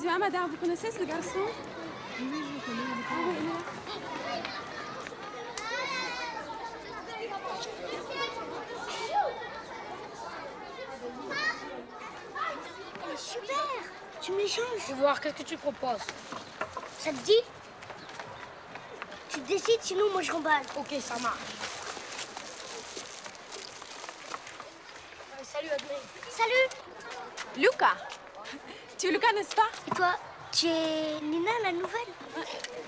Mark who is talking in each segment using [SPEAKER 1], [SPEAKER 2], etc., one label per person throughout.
[SPEAKER 1] Excusez-moi, madame, vous connaissez ce garçon?
[SPEAKER 2] Oui, je connais.
[SPEAKER 1] Ah oui, il est là.
[SPEAKER 3] Super! Tu m'échanges?
[SPEAKER 4] Je vais voir, qu'est-ce que tu proposes?
[SPEAKER 3] Ça te dit? Tu décides, sinon moi je remballe.
[SPEAKER 4] Ok, ça marche. Salut, Adrien.
[SPEAKER 3] Salut!
[SPEAKER 1] Lucas! Tu es Lucas, n'est-ce pas?
[SPEAKER 3] Et toi, tu es Nina, la nouvelle?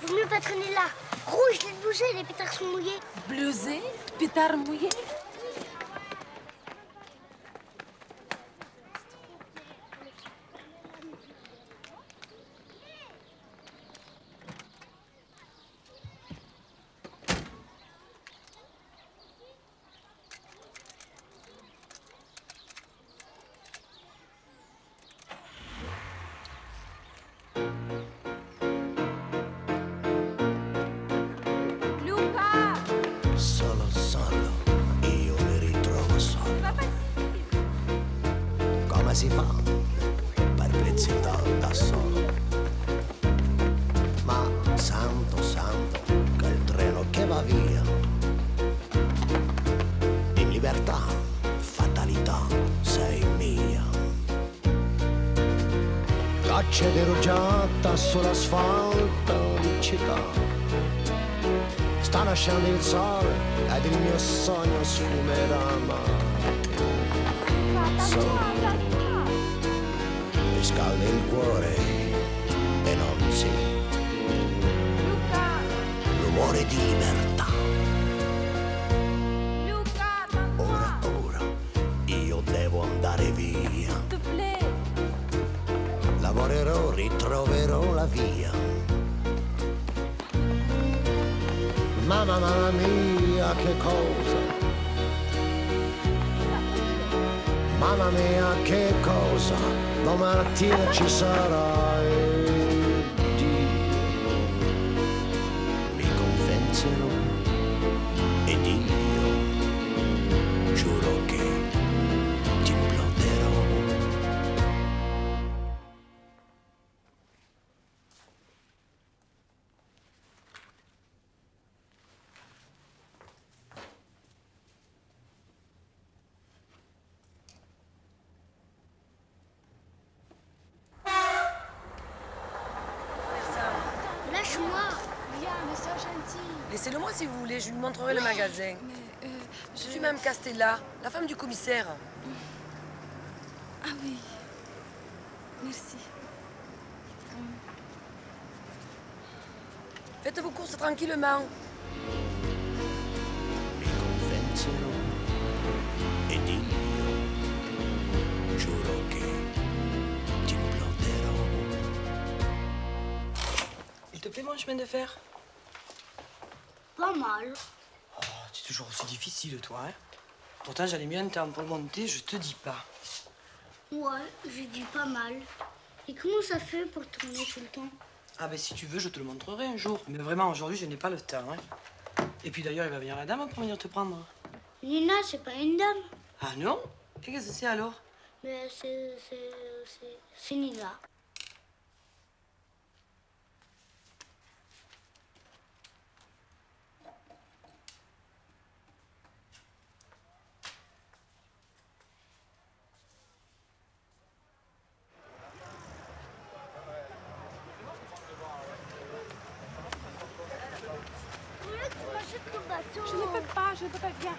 [SPEAKER 3] Vaut mieux pas traîner là. Rouge, les bouger, les pétards sont mouillés.
[SPEAKER 1] Bleusé, pétard mouillé.
[SPEAKER 5] Solo, solo, io mi ritrovo solo. Come si fa? Perplessità da solo. Ma santo, santo, che il treno che va via. In libertà, fatalità, sei mia. Gocce di rugiada sull'asfalto di città. Sta nascendo il sole ed il mio sogno sfumerà, ma mi scalda il cuore e non si l'umore di libertà. Ora, ora, io devo andare via. Lavorerò, ritroverò la via. Mamma, mamma mia, che cosa? Mamma mia, che cosa? Domattina ci sarà e Dio mi convincerò ed io giuro che ti imploderò.
[SPEAKER 3] Lâche-moi.
[SPEAKER 1] Viens, mais sois gentil.
[SPEAKER 4] Laissez-le-moi si vous voulez, je lui montrerai le magasin.
[SPEAKER 1] Mais
[SPEAKER 4] Je suis Mme Castella, la femme du commissaire.
[SPEAKER 1] Ah oui. Merci.
[SPEAKER 4] Faites vos courses tranquillement.
[SPEAKER 5] Mi convincerò ed io giuro che ti imploderò.
[SPEAKER 2] Il te plaît mon chemin de fer?
[SPEAKER 3] Pas mal.
[SPEAKER 2] Oh, t'es toujours aussi difficile, toi, hein? Pourtant, j'allais mieux un terme pour le monter, je te dis pas.
[SPEAKER 3] Ouais, j'ai dit pas mal. Et comment ça fait pour tourner tout le temps?
[SPEAKER 2] Ah ben si tu veux, je te le montrerai un jour. Mais vraiment, aujourd'hui, je n'ai pas le temps, hein. Et puis d'ailleurs, il va venir la dame pour venir te prendre.
[SPEAKER 3] Nina, c'est pas une dame.
[SPEAKER 2] Ah non? Et qu'est-ce que c'est alors?
[SPEAKER 3] Mais c'est Nina.
[SPEAKER 1] Je ne peux pas, viens.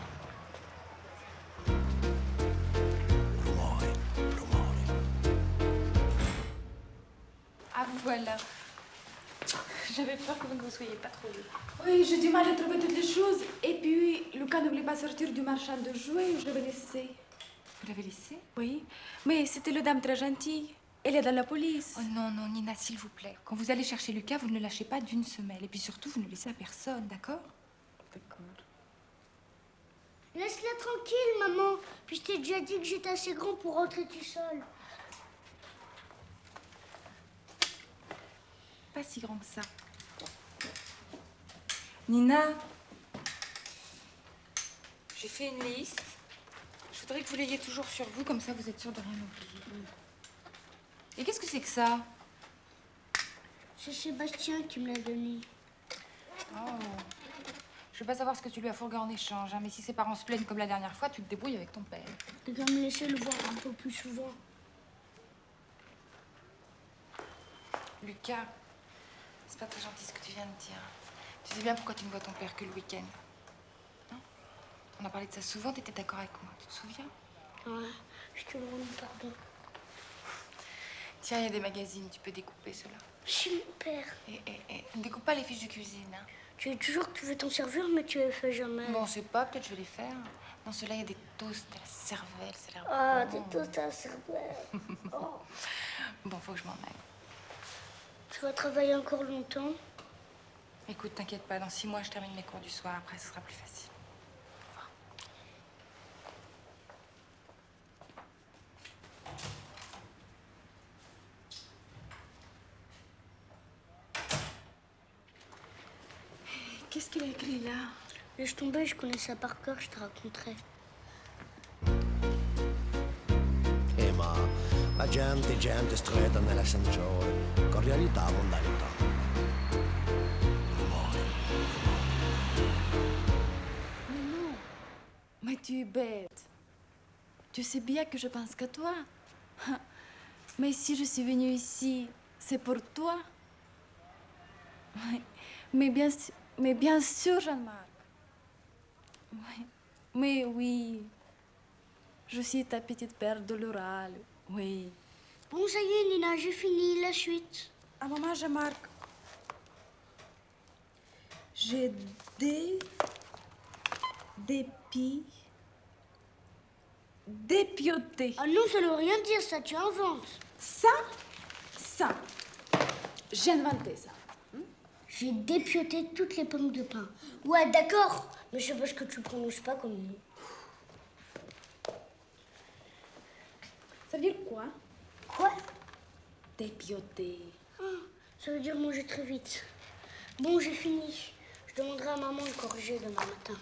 [SPEAKER 5] Rumore, rumore.
[SPEAKER 1] Ah, vous voilà. J'avais peur que vous ne soyez pas trop vite. Oui, j'ai du mal à trouver toutes les choses. Et puis, Lucas ne voulait pas sortir du marchand de jouets, je l'avais laissé.
[SPEAKER 6] Vous l'avez laissé?
[SPEAKER 1] Oui, mais c'était le dame très gentille. Elle est dans la police.
[SPEAKER 6] Oh non, non, Nina, s'il vous plaît. Quand vous allez chercher Lucas, vous ne le lâchez pas d'une semelle. Et puis surtout, vous ne le laissez à personne, d'accord?
[SPEAKER 1] D'accord.
[SPEAKER 3] Laisse-la tranquille, maman. Puis je t'ai déjà dit que j'étais assez grand pour rentrer tout seul.
[SPEAKER 6] Pas si grand que ça. Nina, j'ai fait une liste. Je voudrais que vous l'ayez toujours sur vous, comme ça vous êtes sûre de rien oublier. Et qu'est-ce que c'est que ça?
[SPEAKER 3] C'est Sébastien qui me l'a donné.
[SPEAKER 6] Oh. Je veux pas savoir ce que tu lui as fourgué en échange, hein, mais si ses parents se plaignent comme la dernière fois, tu te débrouilles avec ton père.
[SPEAKER 3] Il va me laisser le voir un peu plus souvent.
[SPEAKER 6] Lucas, c'est pas très gentil ce que tu viens de dire. Tu sais bien pourquoi tu ne vois ton père que le week-end. Non? On a parlé de ça souvent, t'étais d'accord avec moi, tu te souviens?
[SPEAKER 3] Ouais, je te demande pardon.
[SPEAKER 6] Tiens, il y a des magazines, tu peux découper ceux-là.
[SPEAKER 3] Super.
[SPEAKER 6] Ne découpe pas les fiches de cuisine, hein.
[SPEAKER 3] Tu dis toujours que tu veux t'en servir, mais tu les fais jamais.
[SPEAKER 6] Bon, c'est pas, peut-être je vais les faire. Dans ceux-là, il y a des toasts à la cervelle, ça a l'air
[SPEAKER 3] Ah,
[SPEAKER 6] bon.
[SPEAKER 3] des toasts à la cervelle. Oh.
[SPEAKER 6] Bon, faut que je m'en aille.
[SPEAKER 3] Tu vas travailler encore longtemps?
[SPEAKER 6] Écoute, t'inquiète pas, dans 6 mois, je termine mes cours du soir. Après, ce sera plus facile. Au revoir.
[SPEAKER 1] Qu'est-ce qu'il a écrit là?
[SPEAKER 3] Laisse tomber, je connais ça par cœur, je te raconterai.
[SPEAKER 5] La gente stretta nella sanzione, con realtà, mondalità.
[SPEAKER 1] Mais non, mais tu es bête. Tu sais bien que je pense qu'à toi. Mais si je suis venue ici, c'est pour toi. Mais bien sûr, Jean-Marc. Mais oui, je suis ta petite perle de l'oral, oui.
[SPEAKER 3] Bon, ça y est, Nina, j'ai fini la suite.
[SPEAKER 1] Ah, maman, Jean-Marc. J'ai dépioté.
[SPEAKER 3] Ah non, ça ne veut rien dire, ça, tu inventes.
[SPEAKER 1] Ça, j'ai inventé ça.
[SPEAKER 3] J'ai dépioté toutes les pommes de pin. Ouais, d'accord, mais c'est parce que tu prononces pas comme nous.
[SPEAKER 1] Ça veut dire quoi?
[SPEAKER 3] Quoi?
[SPEAKER 1] Dépioter.
[SPEAKER 3] Ah, ça veut dire manger très vite. Bon, j'ai fini. Je demanderai à maman de corriger demain matin.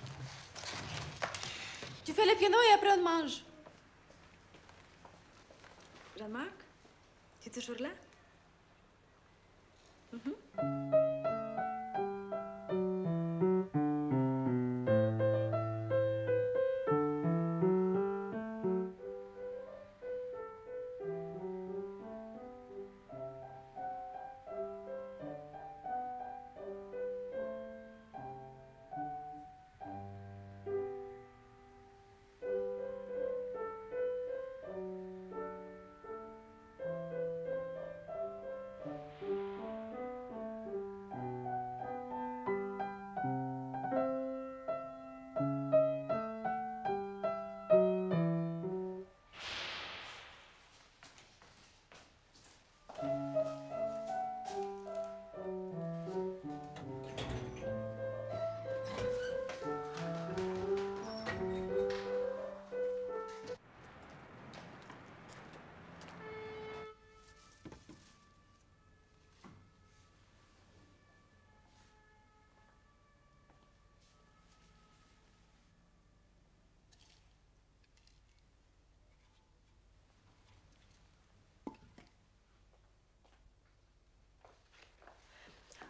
[SPEAKER 1] Tu fais le piano et après on mange. Jean-Marc, tu es toujours là?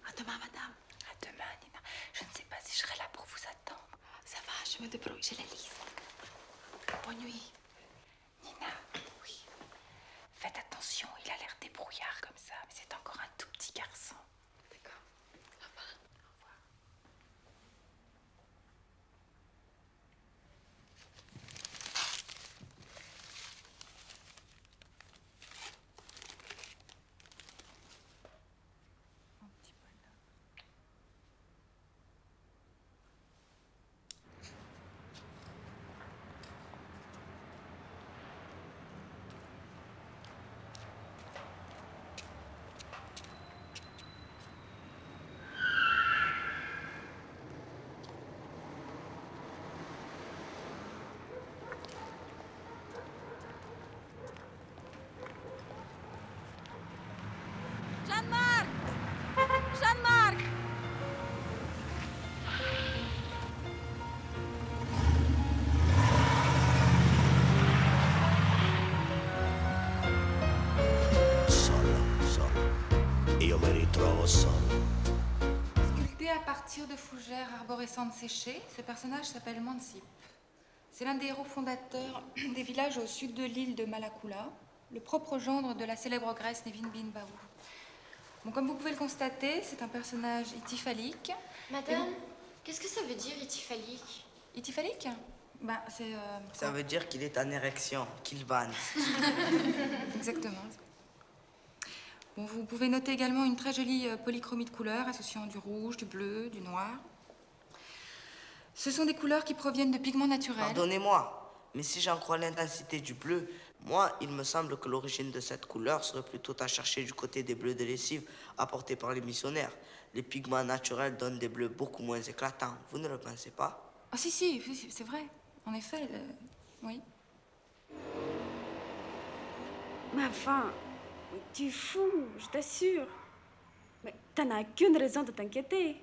[SPEAKER 1] À demain, madame.
[SPEAKER 6] À demain, Nina. Je ne sais pas si je serai là pour vous attendre.
[SPEAKER 1] Ça va, je me débrouille, j'ai la liste.
[SPEAKER 6] Bonne nuit. Nina, oui. Faites attention, il a l'air débrouillard comme ça, mais c'est encore un tout petit garçon.
[SPEAKER 1] D'accord. Au revoir.
[SPEAKER 6] Au revoir. Mon petit bonhomme.
[SPEAKER 5] io mi ritrovo solo.
[SPEAKER 6] Sculpté à partir de fougères arborescentes séchées, ce personnage s'appelle Mansip. C'est l'un des héros fondateurs des villages au sud de l'île de Malakula, le propre gendre de la célèbre Grèce Nevin Bin Baou. Bon, comme vous pouvez le constater, c'est un personnage ityphalique.
[SPEAKER 7] Madame, qu'est-ce que ça veut dire ityphalique?
[SPEAKER 6] Ityphalique? Ben, c'est...
[SPEAKER 8] Ça veut dire qu'il est en érection, qu'il vanne.
[SPEAKER 6] Exactement. Bon, vous pouvez noter également une très jolie polychromie de couleurs associant du rouge, du bleu, du noir. Ce sont des couleurs qui proviennent de pigments naturels.
[SPEAKER 8] Pardonnez-moi, mais si j'en crois l'intensité du bleu, moi, il me semble que l'origine de cette couleur serait plutôt à chercher du côté des bleus de lessive apportés par les missionnaires. Les pigments naturels donnent des bleus beaucoup moins éclatants. Vous ne le pensez pas?
[SPEAKER 6] Ah si, si, c'est vrai. En effet, oui.
[SPEAKER 1] Mais enfin, tu es fou, je t'assure. Mais t'en as qu'une raison de t'inquiéter.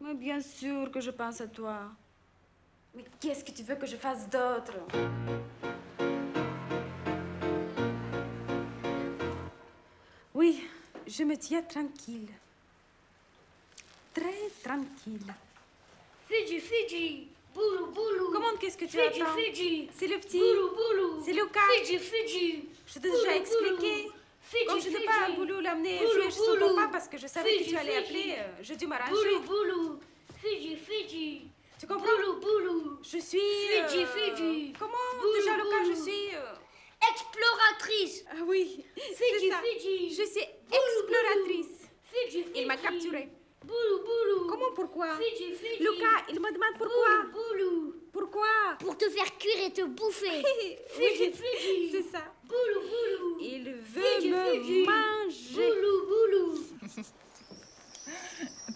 [SPEAKER 1] Mais bien sûr que je pense à toi. Mais qu'est-ce que tu veux que je fasse d'autre? Oui, je me tiens tranquille. Très tranquille.
[SPEAKER 3] Fidji, Fidji, boulou, boulou.
[SPEAKER 1] Comment qu'est-ce que tu
[SPEAKER 3] Fidji,
[SPEAKER 1] attends?
[SPEAKER 3] Fidji.
[SPEAKER 1] C'est le petit.
[SPEAKER 3] Boulou, boulou.
[SPEAKER 1] C'est Lucas.
[SPEAKER 3] Fidji, Fidji.
[SPEAKER 1] Je t'ai déjà expliqué.
[SPEAKER 3] Fidji,
[SPEAKER 1] Comme je n'ai
[SPEAKER 3] Fidji.
[SPEAKER 1] pas voulu l'amener
[SPEAKER 3] Boulou,
[SPEAKER 1] jouer chez son
[SPEAKER 3] boulou.
[SPEAKER 1] papa parce que je savais que
[SPEAKER 3] Fidji,
[SPEAKER 1] tu allais
[SPEAKER 3] Fidji.
[SPEAKER 1] appeler, j'ai dû m'arranger.
[SPEAKER 3] Boulou, boulou. Fidji, Fidji.
[SPEAKER 1] Tu comprends?
[SPEAKER 3] Boulou, boulou.
[SPEAKER 1] Je suis...
[SPEAKER 3] Fidji, Fidji.
[SPEAKER 1] Comment
[SPEAKER 3] Boulou,
[SPEAKER 1] déjà, Lucas, je
[SPEAKER 3] boulou.
[SPEAKER 1] suis...
[SPEAKER 3] Exploratrice.
[SPEAKER 1] Ah oui,
[SPEAKER 3] Fidji,
[SPEAKER 1] c'est ça.
[SPEAKER 3] Fidji.
[SPEAKER 1] Je suis
[SPEAKER 3] Boulou,
[SPEAKER 1] exploratrice.
[SPEAKER 3] Fidji, Fidji.
[SPEAKER 1] Il m'a capturée.
[SPEAKER 3] Boulou, boulou.
[SPEAKER 1] Comment, pourquoi?
[SPEAKER 3] Fidji, Fidji.
[SPEAKER 1] Lucas, il me demande pourquoi.
[SPEAKER 3] Boulou, boulou.
[SPEAKER 1] Pourquoi?
[SPEAKER 3] Pour te faire cuire et te bouffer.
[SPEAKER 1] Oui,
[SPEAKER 3] Fidji, Fidji.
[SPEAKER 1] c'est ça.
[SPEAKER 3] Boulou, boulou.
[SPEAKER 1] Il veut
[SPEAKER 3] Fidji,
[SPEAKER 1] me
[SPEAKER 3] Fidji.
[SPEAKER 1] manger.
[SPEAKER 3] Boulou, boulou.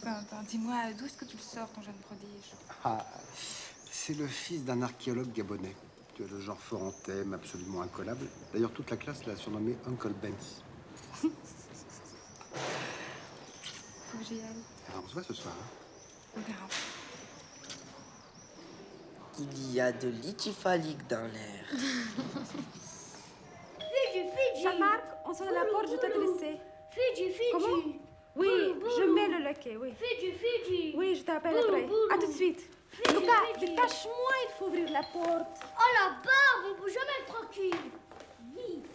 [SPEAKER 6] Attends, dis-moi, d'où est-ce que tu le sors, ton jeune prodige?
[SPEAKER 9] Ah, c'est le fils d'un archéologue gabonais. Tu as le genre fort en thème, absolument incollable. D'ailleurs, toute la classe l'a surnommé Uncle Benz.
[SPEAKER 6] Faut que j'y aille.
[SPEAKER 9] Alors, on se voit ce soir. Hein.
[SPEAKER 6] On verra.
[SPEAKER 8] Il y a de l'ityphalique dans l'air.
[SPEAKER 3] Fidji, Fidji.
[SPEAKER 1] Jean-Marc, on sonne à la porte, je dois te laisser.
[SPEAKER 3] Fidji, Fidji.
[SPEAKER 1] Comment? Oui,
[SPEAKER 3] Boulou, boulou.
[SPEAKER 1] je mets le laquais, oui.
[SPEAKER 3] Fidji, Fidji.
[SPEAKER 1] Oui, je t'appelle
[SPEAKER 3] Boulou,
[SPEAKER 1] après.
[SPEAKER 3] boulou.
[SPEAKER 1] À tout de suite.
[SPEAKER 3] Fidji,
[SPEAKER 1] Lucas,
[SPEAKER 3] Fidji.
[SPEAKER 1] détache-moi, il faut ouvrir la porte.
[SPEAKER 3] Oh la barbe, on peut jamais être tranquille.
[SPEAKER 1] Vite.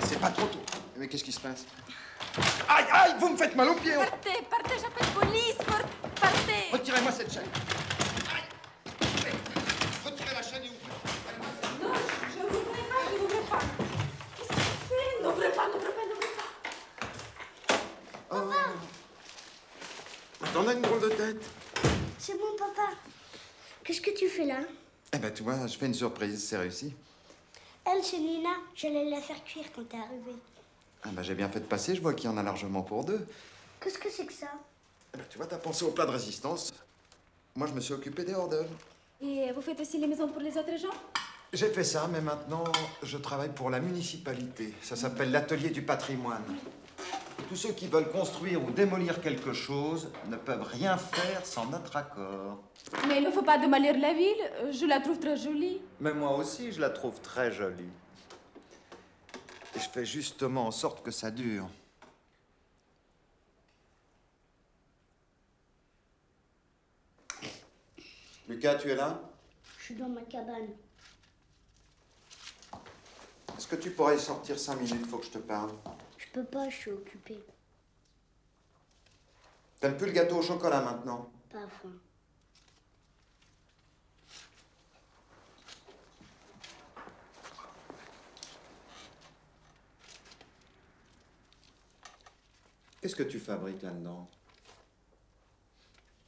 [SPEAKER 9] C'est pas trop tôt. Mais qu'est-ce qui se passe? Aïe, aïe, vous me faites mal aux pieds.
[SPEAKER 1] Partez, partez, j'appelle police. Partez.
[SPEAKER 9] Retirez-moi cette chaîne. Aïe. Retirez la chaîne et ouvrez.
[SPEAKER 1] Non, je n'ouvrirai pas, je n'ouvrirai pas. Qu'est-ce que tu fais? N'ouvrez pas, n'ouvrez pas, n'ouvrez pas.
[SPEAKER 9] Oh. T'en as une drôle de tête.
[SPEAKER 3] C'est mon papa. Qu'est-ce que tu fais là?
[SPEAKER 10] Eh ben, tu vois, je fais une surprise, c'est réussi.
[SPEAKER 3] Elle, c'est Nina. J'allais la faire cuire quand t'es arrivée.
[SPEAKER 10] Ah ben, j'ai bien fait de passer, je vois qu'il y en a largement pour deux.
[SPEAKER 3] Qu'est-ce que c'est que ça?
[SPEAKER 10] Eh ben, tu vois, t'as pensé au plat de résistance. Moi, je me suis occupé des hors-d'œuvre.
[SPEAKER 1] Et vous faites aussi les maisons pour les autres gens?
[SPEAKER 10] J'ai fait ça, mais maintenant, je travaille pour la municipalité. Ça s'appelle l'atelier du patrimoine. Tous ceux qui veulent construire ou démolir quelque chose ne peuvent rien faire sans notre accord.
[SPEAKER 1] Mais il ne faut pas démolir la ville. Je la trouve très jolie.
[SPEAKER 10] Mais moi aussi, je la trouve très jolie. Et je fais justement en sorte que ça dure. Lucas, tu es là?
[SPEAKER 3] Je suis dans ma cabane.
[SPEAKER 10] Est-ce que tu pourrais y sortir 5 minutes? Faut que je te parle.
[SPEAKER 3] Je peux pas, je suis occupée.
[SPEAKER 10] T'aimes plus le gâteau au chocolat maintenant?
[SPEAKER 3] Pas à fond.
[SPEAKER 10] Qu'est-ce que tu fabriques là-dedans?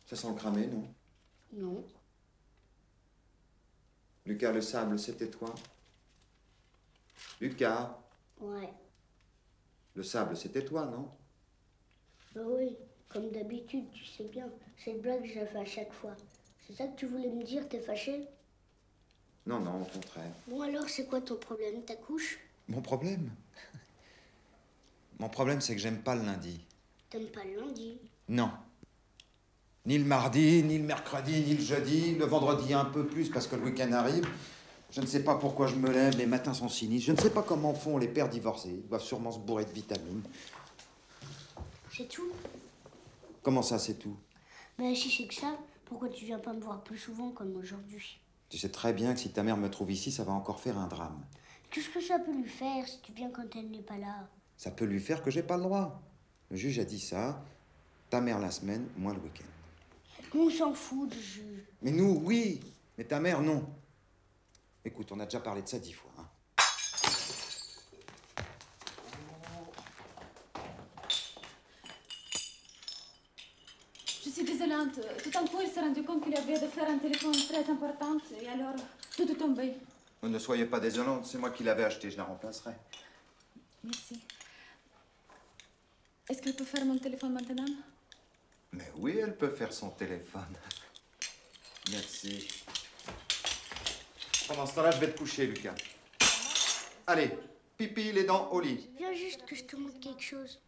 [SPEAKER 10] Ça sent cramé, non?
[SPEAKER 3] Non.
[SPEAKER 10] Lucas, le sable, c'était toi? Lucas,
[SPEAKER 3] Ouais.
[SPEAKER 10] le sable, c'était toi, non?
[SPEAKER 3] Bah oui, comme d'habitude, tu sais bien. Cette blague, je la fais à chaque fois. C'est ça que tu voulais me dire, t'es fâché?
[SPEAKER 10] Non, non, au contraire.
[SPEAKER 3] Bon alors, c'est quoi ton problème? Ta couche?
[SPEAKER 10] Mon problème? Mon problème, c'est que j'aime pas le lundi.
[SPEAKER 3] T'aimes pas le lundi?
[SPEAKER 10] Non. Ni le mardi, ni le mercredi, ni le jeudi. Le vendredi un peu plus parce que le week-end arrive. Je ne sais pas pourquoi je me lève, les matins sont sinistres. Je ne sais pas comment font les pères divorcés. Ils doivent sûrement se bourrer de vitamines.
[SPEAKER 3] C'est tout?
[SPEAKER 10] Comment ça, c'est tout?
[SPEAKER 3] Ben si c'est que ça, pourquoi tu viens pas me voir plus souvent comme aujourd'hui?
[SPEAKER 10] Tu sais très bien que si ta mère me trouve ici, ça va encore faire un drame.
[SPEAKER 3] Qu'est-ce que ça peut lui faire si tu viens quand elle n'est pas là?
[SPEAKER 10] Ça peut lui faire que j'ai pas le droit. Le juge a dit ça. Ta mère la semaine, moi le week-end.
[SPEAKER 3] On s'en fout du juge.
[SPEAKER 10] Mais nous, oui. Mais ta mère, non. Écoute, on a déjà parlé de ça 10 fois. Hein.
[SPEAKER 1] Je suis désolante. Tout un coup, il s'est rendu compte qu'il avait de faire un téléphone très important et alors tout est tombé.
[SPEAKER 10] Ne soyez pas désolante, c'est moi qui l'avais acheté, je la remplacerai.
[SPEAKER 1] Merci. Est-ce qu'elle peut faire mon téléphone maintenant?
[SPEAKER 10] Mais oui, elle peut faire son téléphone. Merci. Pendant ce temps-là, je vais te coucher, Lucas. Allez, pipi, les dents, au lit.
[SPEAKER 3] Viens juste que je te montre quelque chose.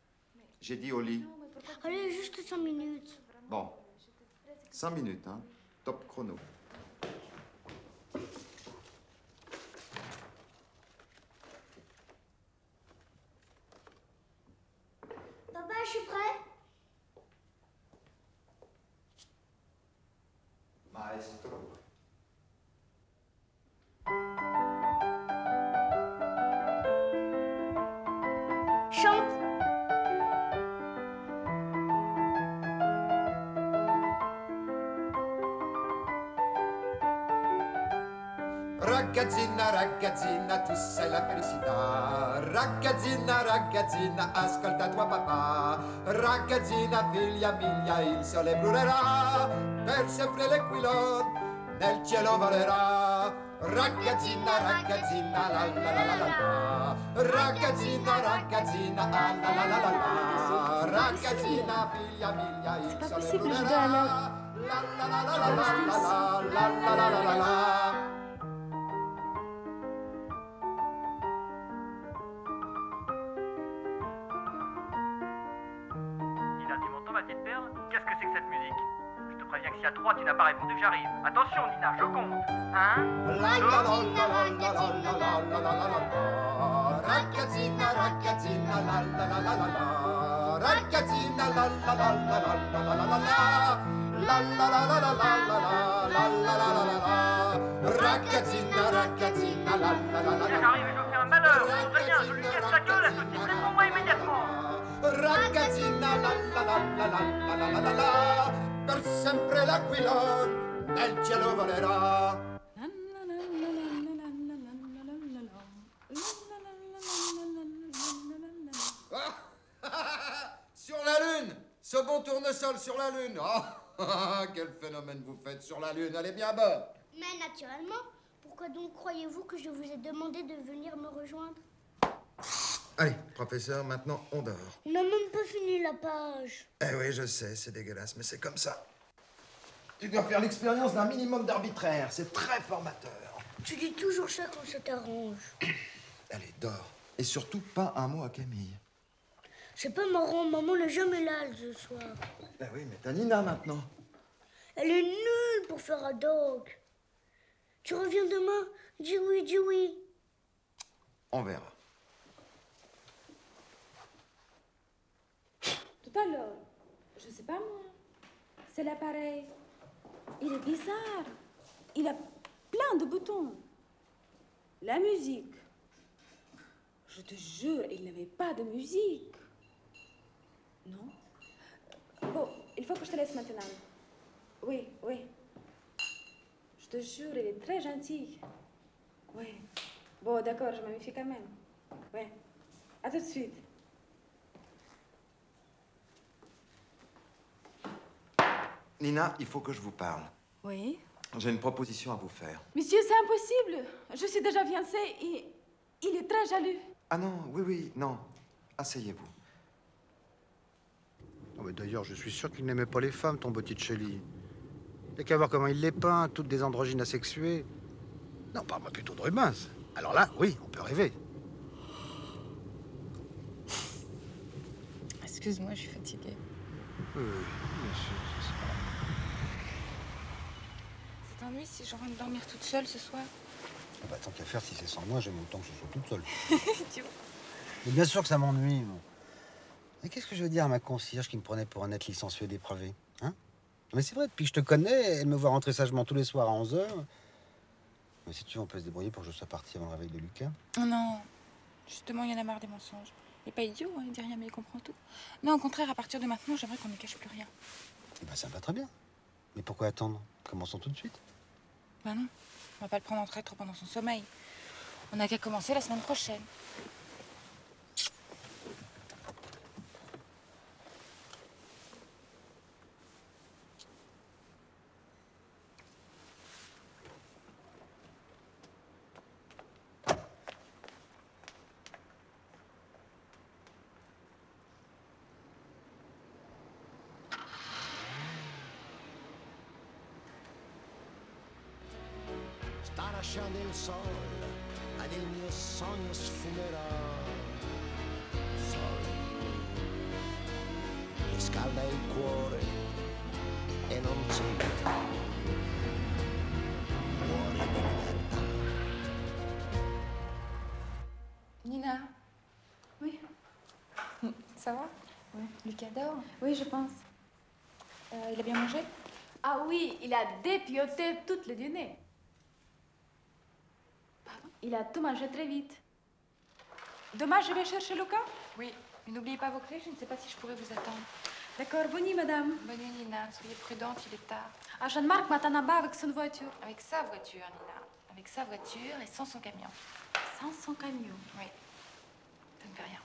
[SPEAKER 10] J'ai dit au lit.
[SPEAKER 3] Allez, juste 5 minutes.
[SPEAKER 10] Bon, 5 minutes, hein. Top chrono.
[SPEAKER 3] Papa, je suis prêt.
[SPEAKER 10] Maestro.
[SPEAKER 3] Chante.
[SPEAKER 10] Ragazzina, ragazzina, tu sei la felicità. Ragazzina, ragazzina, ascolta tua papà. Ragazzina, figlia mia, il sole brulerà. Per sempre l'aquilon nel cielo volerà. Ragazzina, ragazzina, la la la la la. Ragazzina, ragazzina, la la la la la. Ragazzina, figlia mia, il sole brulerà. La la la la la la la la la la la.
[SPEAKER 11] Qu'est-ce que c'est que cette musique? Je te préviens que s'il y a 3, tu n'as pas répondu, j'arrive. Attention, Nina, je compte. 1, 2...
[SPEAKER 10] Ragazzina, ragazzina, la la la la la la. Ragazzina, la la la la la la la la la. La la la la la la la la la la la la. Ragazzina, ragazzina, la la la la la.
[SPEAKER 11] J'arrive et je fais un malheur, je rien, je lui casse la gueule à ce type, réponds-moi immédiatement.
[SPEAKER 10] Ragazzina, la la la la la la la la la. Per sempre l'aquilon nel cielo volerà. Sur la Lune, ce bon tournesol sur la Lune. Oh, quel phénomène vous faites sur la Lune, elle est bien bonne.
[SPEAKER 3] Mais naturellement, pourquoi donc croyez-vous que je vous ai demandé de venir me rejoindre?
[SPEAKER 10] Allez, professeur, maintenant on dort.
[SPEAKER 3] On n'a même pas fini la page.
[SPEAKER 10] Eh oui, je sais, c'est dégueulasse, mais c'est comme ça. Tu dois faire l'expérience d'un minimum d'arbitraire, c'est très formateur.
[SPEAKER 3] Tu dis toujours ça quand ça t'arrange.
[SPEAKER 10] Allez, dors. Et surtout, pas un mot à Camille.
[SPEAKER 3] C'est pas marrant, maman n'est jamais là ce soir.
[SPEAKER 10] Ben oui, mais t'as Nina maintenant.
[SPEAKER 3] Elle est nulle pour faire un dog. Tu reviens demain? Dis oui, dis oui.
[SPEAKER 10] On verra.
[SPEAKER 1] Tout à l'heure, je sais pas moi. C'est l'appareil. Il est bizarre. Il a plein de boutons. La musique. Je te jure, il n'avait pas de musique. Non? Bon, il faut que je te laisse maintenant. Oui, oui. Je te jure, il est très gentil. Oui. Bon, d'accord, je me méfie quand même. Oui. À tout de suite.
[SPEAKER 10] Nina, il faut que je vous parle.
[SPEAKER 1] Oui?
[SPEAKER 10] J'ai une proposition à vous faire.
[SPEAKER 1] Monsieur, c'est impossible. Je suis déjà fiancée et il est très jaloux.
[SPEAKER 10] Ah non, oui, non. Asseyez-vous.
[SPEAKER 9] Oh, mais d'ailleurs, je suis sûr qu'il n'aimait pas les femmes, ton Botticelli. Il n'y a qu'à voir comment il les peint, toutes des androgynes asexuées. Non, parle-moi plutôt de Rubens. Alors là, oui, on peut rêver.
[SPEAKER 6] Excuse-moi, je suis fatiguée.
[SPEAKER 9] Oui, bien sûr, c'est ça.
[SPEAKER 6] Ça t'ennuie si je rentre dormir toute seule ce soir?
[SPEAKER 9] Ah bah, tant qu'à faire, si c'est sans moi, j'aime autant que je sois toute seule. Mais bien sûr que ça m'ennuie. Mais qu'est-ce que je veux dire à ma concierge qui me prenait pour un être licencié et dépravé, hein? Mais c'est vrai, depuis que je te connais, elle me voit rentrer sagement tous les soirs à 11h. Mais si tu veux, on peut se débrouiller pour que je sois parti avant le réveil de Lucas.
[SPEAKER 6] Oh non, justement, il y en a marre des mensonges. Il n'est pas idiot, hein, il dit rien, mais il comprend tout. Non, au contraire, à partir de maintenant, j'aimerais qu'on ne cache plus rien.
[SPEAKER 9] Eh ben, ça me va très bien. Mais pourquoi attendre? Commençons tout de suite.
[SPEAKER 6] Ben non, on va pas le prendre en traître pendant son sommeil. On n'a qu'à commencer la semaine prochaine.
[SPEAKER 5] Sta nascendo il sole ed il mio sogno sfumerà. Sole mi scalda il cuore e non c'è cuore di libertà.
[SPEAKER 6] Nina.
[SPEAKER 1] Oui.
[SPEAKER 6] Ça va?
[SPEAKER 1] Oui.
[SPEAKER 6] Lucas dort?
[SPEAKER 1] Oui, je pense.
[SPEAKER 6] Il a bien mangé?
[SPEAKER 1] Ah oui, il a dépioté tout le dîner. Pardon? Il a tout mangé très vite. Demain, je vais chercher Lucas?
[SPEAKER 6] Oui. Mais n'oubliez pas vos clés, je ne sais pas si je pourrais vous attendre.
[SPEAKER 1] D'accord, bonne nuit, madame.
[SPEAKER 6] Bonne nuit, Nina. Soyez prudente, il est tard.
[SPEAKER 1] Ah, Jeanne-Marc m'attend en bas avec son voiture.
[SPEAKER 6] Avec sa voiture, Nina. Avec sa voiture et sans son camion.
[SPEAKER 1] Sans son camion.
[SPEAKER 6] Oui. Ça ne fait rien.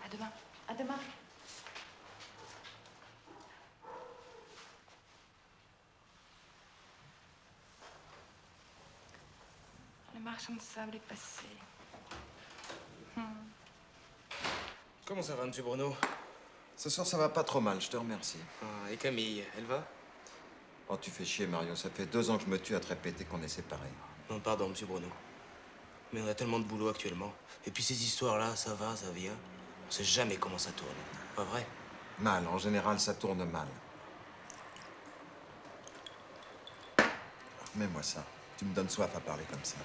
[SPEAKER 6] À demain.
[SPEAKER 1] À demain.
[SPEAKER 6] Le marchand de sable est passé.
[SPEAKER 12] Comment ça va, monsieur Bruno?
[SPEAKER 10] Ce soir, ça va pas trop mal, je te remercie.
[SPEAKER 12] Ah, et Camille, elle va?
[SPEAKER 10] Oh, tu fais chier, Mario. Ça fait 2 ans que je me tue à te répéter qu'on est séparés.
[SPEAKER 12] Non, pardon, monsieur Bruno. Mais on a tellement de boulot actuellement. Et puis ces histoires-là, ça va, ça vient. On sait jamais comment ça tourne. Pas vrai?
[SPEAKER 10] Mal, en général, ça tourne mal. Mets-moi ça. Tu me donnes soif à parler comme ça.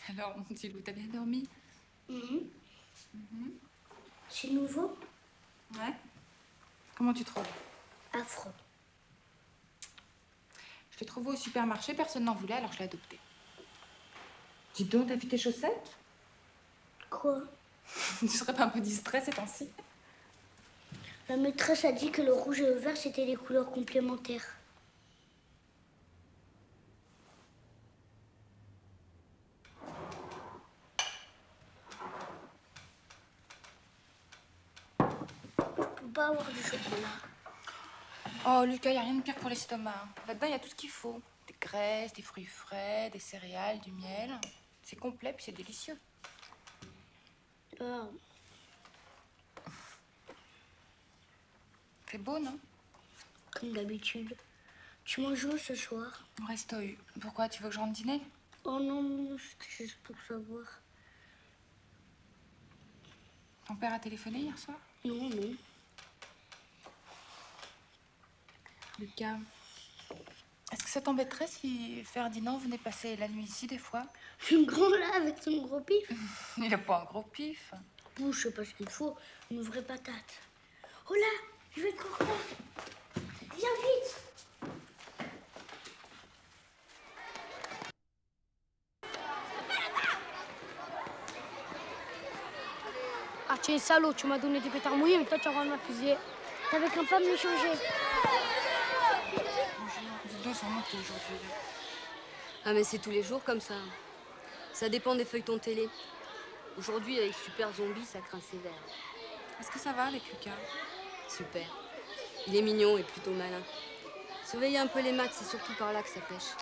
[SPEAKER 6] Alors, mon petit loup, t'as bien dormi?
[SPEAKER 3] C'est nouveau?
[SPEAKER 6] Ouais. Comment tu trouves?
[SPEAKER 3] Affreux.
[SPEAKER 6] Je l'ai trouvé au supermarché, personne n'en voulait, alors je l'ai adopté. Dis donc, t'as vu tes chaussettes?
[SPEAKER 3] Quoi?
[SPEAKER 6] Tu serais pas un peu distrait ces temps-ci?
[SPEAKER 3] La maîtresse a dit que le rouge et le vert, c'était des couleurs complémentaires. Je peux pas avoir du chocolat.
[SPEAKER 6] Oh, Lucas, y a rien de pire pour l'estomac. Là-dedans, y a tout ce qu'il faut. Des graisses, des fruits frais, des céréales, du miel. C'est complet, puis c'est délicieux.
[SPEAKER 3] Ah,
[SPEAKER 6] C'est beau, non?
[SPEAKER 3] comme d'habitude. Tu manges où ce soir?
[SPEAKER 6] Au resto U. Pourquoi? Tu veux que je rentre dîner?
[SPEAKER 3] Oh non, c'était juste pour savoir.
[SPEAKER 6] Ton père a téléphoné hier soir?
[SPEAKER 3] Non, non.
[SPEAKER 6] Lucas, est-ce que ça t'embêterait si Ferdinand venait passer la nuit ici des fois?
[SPEAKER 3] Une grande là avec son gros pif?
[SPEAKER 6] Il a pas un gros pif.
[SPEAKER 3] Bon, je sais pas ce qu'il faut. Une vraie patate. Oh là, je vais te croquer. Viens vite.
[SPEAKER 13] Ah, tu es salaud, tu m'as donné des pétards mouillés, mais toi, tu vas ma fusée.
[SPEAKER 3] T'avais qu'un pas de me changer.
[SPEAKER 6] Bonjour. feuilletons sont montés aujourd'hui.
[SPEAKER 14] Ah, mais c'est tous les jours comme ça. Ça dépend des feuilletons télé. Aujourd'hui, avec Super Zombie, ça craint sévère.
[SPEAKER 6] Est-ce que ça va avec Lucas?
[SPEAKER 14] Super. Il est mignon et plutôt malin. Surveillez un peu les maths, c'est surtout par là que ça pêche.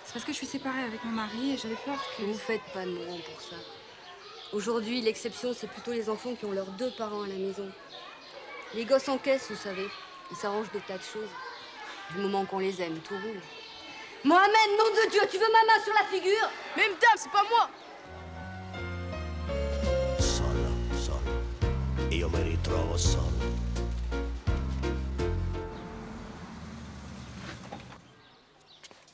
[SPEAKER 6] C'est parce que je suis séparée avec mon mari et j'avais peur que...
[SPEAKER 14] Vous faites pas de mourant pour ça. Aujourd'hui, l'exception, c'est plutôt les enfants qui ont leurs 2 parents à la maison. Les gosses encaissent, vous savez. Ils s'arrangent des tas de choses. Du moment qu'on les aime, tout roule. Mohamed, nom de Dieu, tu veux ma main sur la figure?
[SPEAKER 13] Même dame, c'est pas moi.
[SPEAKER 5] Io mi ritrovo solo.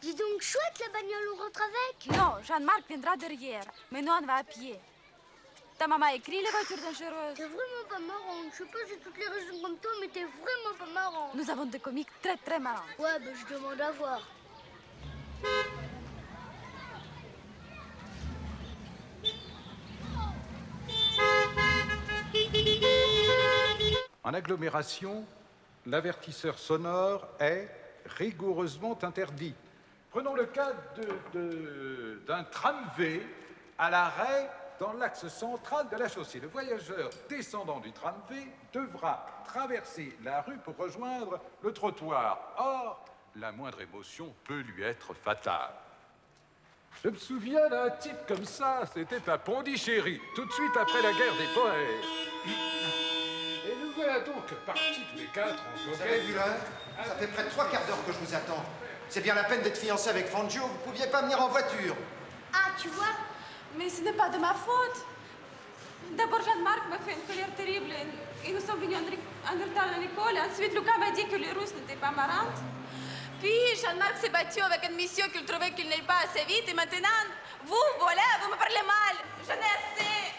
[SPEAKER 3] Dis donc, chouette la bagnole, on rentre avec?
[SPEAKER 1] Non, Jeanne-Marc viendra derrière. Mais nous, on va à pied. Ta maman a écrit les voitures dangereuses.
[SPEAKER 3] T'es vraiment pas marrant. Je sais pas si toutes les raisons comme toi, mais t'es vraiment pas marrant.
[SPEAKER 1] Nous avons des comiques très, très marrants.
[SPEAKER 3] Ouais, bah je demande à voir.
[SPEAKER 15] En agglomération, l'avertisseur sonore est rigoureusement interdit. Prenons le cas d'un tramway à l'arrêt dans l'axe central de la chaussée. Le voyageur descendant du tramway devra traverser la rue pour rejoindre le trottoir. Or, la moindre émotion peut lui être fatale. Je me souviens d'un type comme ça, c'était à Pondichéry, tout de suite après la guerre des poètes. Et nous voilà donc partis tous les 4 en
[SPEAKER 10] Vous avez vu l'heure? Ça fait près de 3 quarts d'heure que je vous attends. C'est bien la peine d'être fiancé avec Fangio, vous pouviez pas venir en voiture.
[SPEAKER 3] Ah, tu vois?
[SPEAKER 1] Mais ce n'est pas de ma faute. D'abord, Jeanne-Marc m'a fait une colère terrible et nous sommes venus en retard à l'école. Ensuite, Lucas m'a dit que les Russes n'étaient pas marrantes. Puis, Jeanne-Marc s'est battu avec un monsieur qu'il trouvait qu'il n'allait pas assez vite. Et maintenant, vous, voilà, vous me parlez mal. J'en ai assez.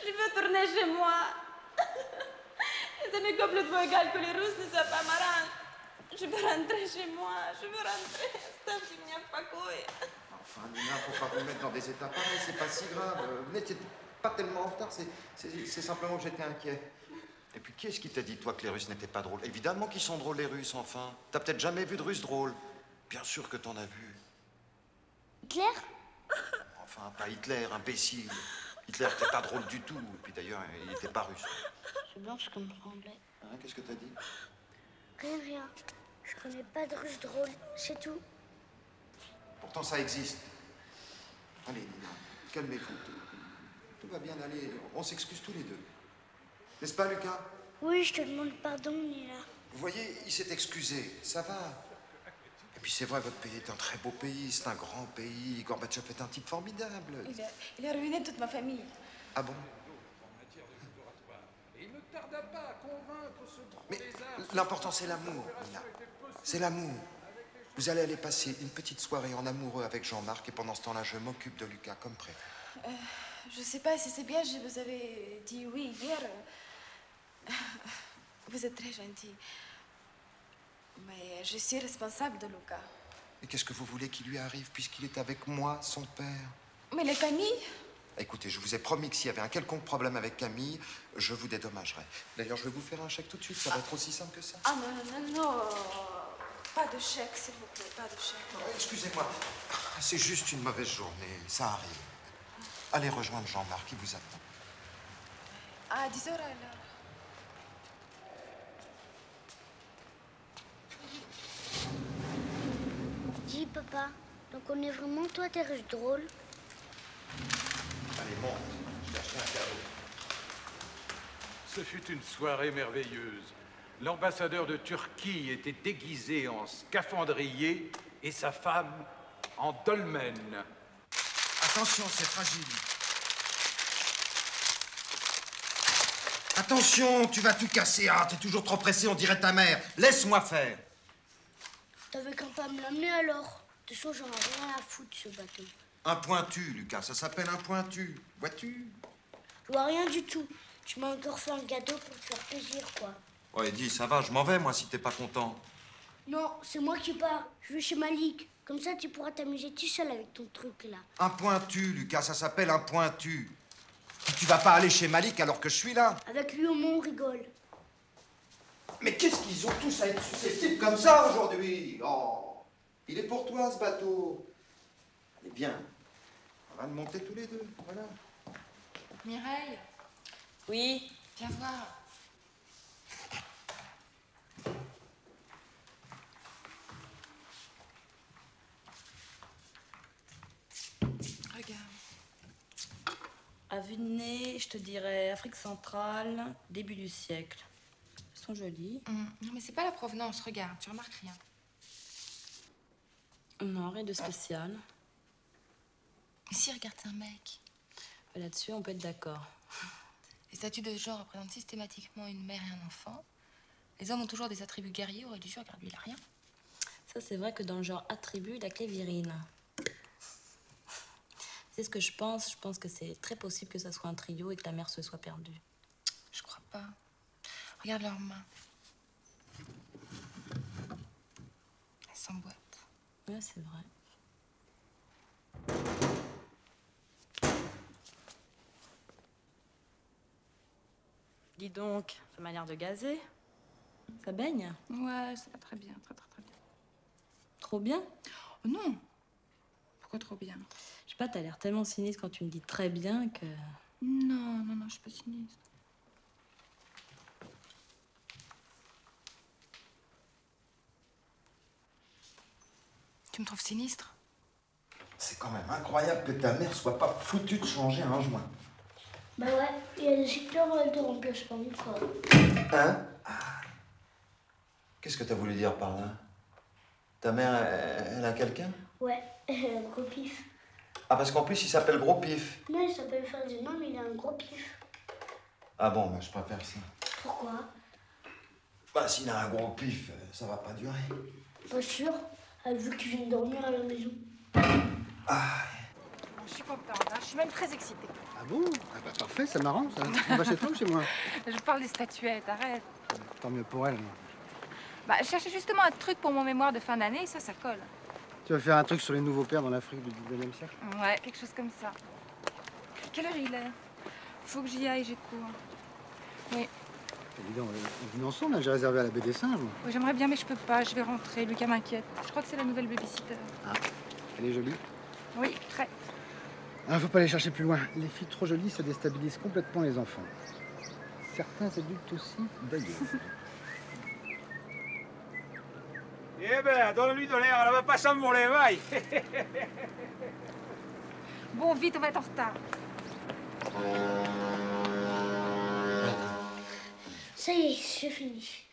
[SPEAKER 1] Je veux tourner chez moi. Ça m'est complètement égal que les Russes ne soient pas marrants. Je veux rentrer chez moi. Je veux rentrer.
[SPEAKER 10] Enfin, Nina, faut pas vous mettre dans des états pareils, c'est pas si grave. Vous n'étiez pas tellement en retard, c'est simplement que j'étais inquiet. Et puis, qui est-ce qui t'a dit, toi, que les Russes n'étaient pas drôles? Évidemment qu'ils sont drôles, les Russes, enfin. T'as peut-être jamais vu de Russes drôles. Bien sûr que t'en as vu.
[SPEAKER 3] Hitler?
[SPEAKER 10] Enfin, pas Hitler, imbécile. Hitler n'était pas drôle du tout. Et puis d'ailleurs, il n'était pas russe.
[SPEAKER 3] C'est bien ce que me semblait.
[SPEAKER 10] Hein, qu'est-ce que t'as dit?
[SPEAKER 3] Rien. Je connais pas de Russe drôle, c'est tout.
[SPEAKER 10] Pourtant, ça existe. Allez, Nina, calmez-vous. Tout va bien aller. On s'excuse tous les deux. N'est-ce pas, Lucas?
[SPEAKER 3] Oui, je te demande pardon, Nina.
[SPEAKER 10] Vous voyez, il s'est excusé. Ça va. Et puis, c'est vrai, votre pays est un très beau pays. C'est un grand pays. Gorbatchev est un type formidable.
[SPEAKER 1] Il a ruiné toute ma famille.
[SPEAKER 10] Ah bon?
[SPEAKER 15] Il ne tarda pas à convaincre ce drôle
[SPEAKER 10] Mais
[SPEAKER 15] lézard.
[SPEAKER 10] l'important, c'est l'amour, Nina. C'est l'amour. Vous allez aller passer une petite soirée en amoureux avec Jean-Marc et pendant ce temps-là, je m'occupe de Lucas comme prévu.
[SPEAKER 1] Je sais pas si c'est bien, je vous avais dit oui hier. Vous êtes très gentil. Mais je suis responsable de Lucas.
[SPEAKER 10] Et qu'est-ce que vous voulez qu'il lui arrive puisqu'il est avec moi, son père?
[SPEAKER 1] Mais les Camille?
[SPEAKER 10] Écoutez, je vous ai promis que s'il y avait un quelconque problème avec Camille, je vous dédommagerai. D'ailleurs, je vais vous faire un chèque tout de suite, ça va être aussi simple que ça.
[SPEAKER 1] Ah non. Pas de chèque, s'il vous plaît, pas de chèque.
[SPEAKER 10] Excusez-moi, c'est juste une mauvaise journée, ça arrive. Allez rejoindre Jean-Marc, il vous attend.
[SPEAKER 1] À 10 heures alors.
[SPEAKER 3] Dis, papa, donc on est vraiment toi, t'es Russe drôle?
[SPEAKER 10] Allez, monte, je t'ai acheté un cadeau.
[SPEAKER 15] Ce fut une soirée merveilleuse. L'ambassadeur de Turquie était déguisé en scaphandrier et sa femme en dolmen.
[SPEAKER 10] Attention, c'est fragile. Attention, tu vas tout casser. Ah, t'es toujours trop pressé, on dirait ta mère. Laisse-moi faire.
[SPEAKER 3] T'avais qu'à pas me l'amener alors. De toute façon, j'en ai rien à foutre, ce bateau.
[SPEAKER 10] Un pointu, Lucas, ça s'appelle un pointu. Vois-tu?
[SPEAKER 3] Je vois rien du tout. Tu m'as encore fait un gâteau pour te faire plaisir, quoi.
[SPEAKER 10] Ouais, dis, ça va, je m'en vais, moi, si t'es pas content.
[SPEAKER 3] Non, c'est moi qui pars. Je vais chez Malik. Comme ça, tu pourras t'amuser tout seul avec ton truc, là.
[SPEAKER 10] Un pointu, Lucas, ça s'appelle un pointu. Tu vas pas aller chez Malik alors que je suis là?
[SPEAKER 3] Avec lui, au moins, on rigole.
[SPEAKER 10] Mais qu'est-ce qu'ils ont tous à être susceptibles comme ça aujourd'hui? Oh, il est pour toi, ce bateau. Allez, viens. On va le monter tous les deux, voilà.
[SPEAKER 6] Mireille?
[SPEAKER 14] Oui?
[SPEAKER 6] Viens voir. Regarde.
[SPEAKER 14] À vue de nez, je te dirais Afrique centrale, début du siècle. Elles sont jolies.
[SPEAKER 6] Non, mais c'est pas la provenance, regarde, tu remarques rien.
[SPEAKER 14] Non, rien de spécial.
[SPEAKER 6] Ici, regarde, c'est un mec.
[SPEAKER 14] Là-dessus, on peut être d'accord.
[SPEAKER 6] Les statues de ce genre représentent systématiquement une mère et un enfant. Les hommes ont toujours des attributs guerriers ou religieux, regarde, lui, il a rien.
[SPEAKER 14] Ça, c'est vrai que dans le genre attribut, la clé virine. C'est ce que je pense. Je pense que c'est très possible que ça soit un trio et que la mère se soit perdue.
[SPEAKER 6] Je crois pas. Regarde leurs mains. Elles s'emboîtent.
[SPEAKER 14] Ouais, c'est vrai. Dis donc, sa manière de gazer, ça baigne?
[SPEAKER 6] Ouais, ça va très bien, très bien.
[SPEAKER 14] Trop bien?
[SPEAKER 6] Oh non! Pourquoi trop bien?
[SPEAKER 14] Je sais pas, t'as l'air tellement sinistre quand tu me dis très bien que...
[SPEAKER 6] Non, je suis pas sinistre. Tu me trouves sinistre?
[SPEAKER 10] C'est quand même incroyable que ta mère soit pas foutue de changer un joint.
[SPEAKER 3] Bah ouais, il y a des secteurs de remplacement, quoi.
[SPEAKER 10] Hein? Qu'est-ce que t'as voulu dire par là? Ta mère, elle a quelqu'un?
[SPEAKER 3] Ouais, gros pif.
[SPEAKER 10] Ah, parce qu'en plus, il s'appelle Gros Pif.
[SPEAKER 3] Non, il s'appelle Ferdinand, mais il a un gros pif.
[SPEAKER 10] Ah bon, bah, je préfère ça.
[SPEAKER 3] Pourquoi?
[SPEAKER 10] Bah, s'il a un gros pif, ça va pas durer.
[SPEAKER 3] Pas sûr, vu que tu viens de dormir à la maison.
[SPEAKER 6] Je suis contente, hein. Je suis même très excitée.
[SPEAKER 9] Ah bon? Ah bah parfait, c'est marrant ça. On va chez toi ou chez moi?
[SPEAKER 6] Je parle des statuettes, arrête.
[SPEAKER 9] Tant mieux pour elle. Moi.
[SPEAKER 6] Bah, je cherchais justement un truc pour mon mémoire de fin d'année, ça colle.
[SPEAKER 9] Tu vas faire un truc sur les nouveaux pères dans l'Afrique du 19e siècle?
[SPEAKER 6] Ouais, quelque chose comme ça. Quelle heure il est? Faut que j'y aille, j'ai cours. Oui.
[SPEAKER 9] Dis donc, on dîne ensemble, là, j'ai réservé à la baie des Singes. Moi.
[SPEAKER 6] Oui, j'aimerais bien, mais je peux pas, je vais rentrer. Lucas m'inquiète. Je crois que c'est la nouvelle babysitter.
[SPEAKER 9] Ah, elle est jolie?
[SPEAKER 6] Oui, très.
[SPEAKER 9] Ah, faut pas aller chercher plus loin. Les filles trop jolies se déstabilisent complètement les enfants. Certains adultes aussi, d'ailleurs.
[SPEAKER 11] Eh ben, donne-lui de l'air, elle va pas s'en les mailles.
[SPEAKER 6] Bon, vite, on va être en retard.
[SPEAKER 3] Ça y est, j'ai fini.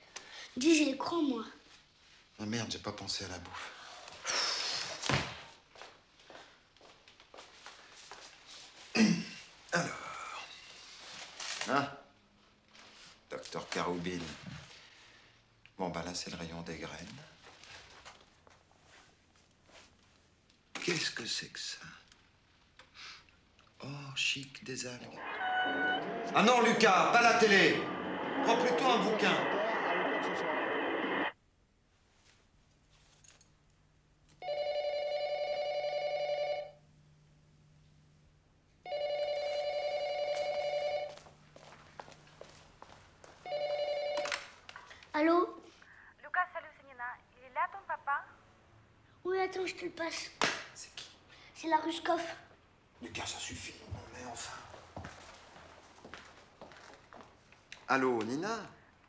[SPEAKER 3] Dis, j'ai les crocs, moi.
[SPEAKER 10] Ah merde, j'ai pas pensé à la bouffe. Alors. Hein? Docteur Caroubine. Bon, bah là, c'est le rayon des graines. Qu'est-ce que c'est que ça? Oh, chic, des algues. Ah non, Lucas, pas la télé. Prends plutôt un bouquin.
[SPEAKER 3] Allô?
[SPEAKER 16] Lucas, salut, c'est Nina. Il est là, ton papa?
[SPEAKER 3] Oui, attends, je te le passe.
[SPEAKER 10] C'est qui?
[SPEAKER 3] C'est la Ruskov.
[SPEAKER 10] Lucas, ça suffit. Mais enfin. Allô, Nina?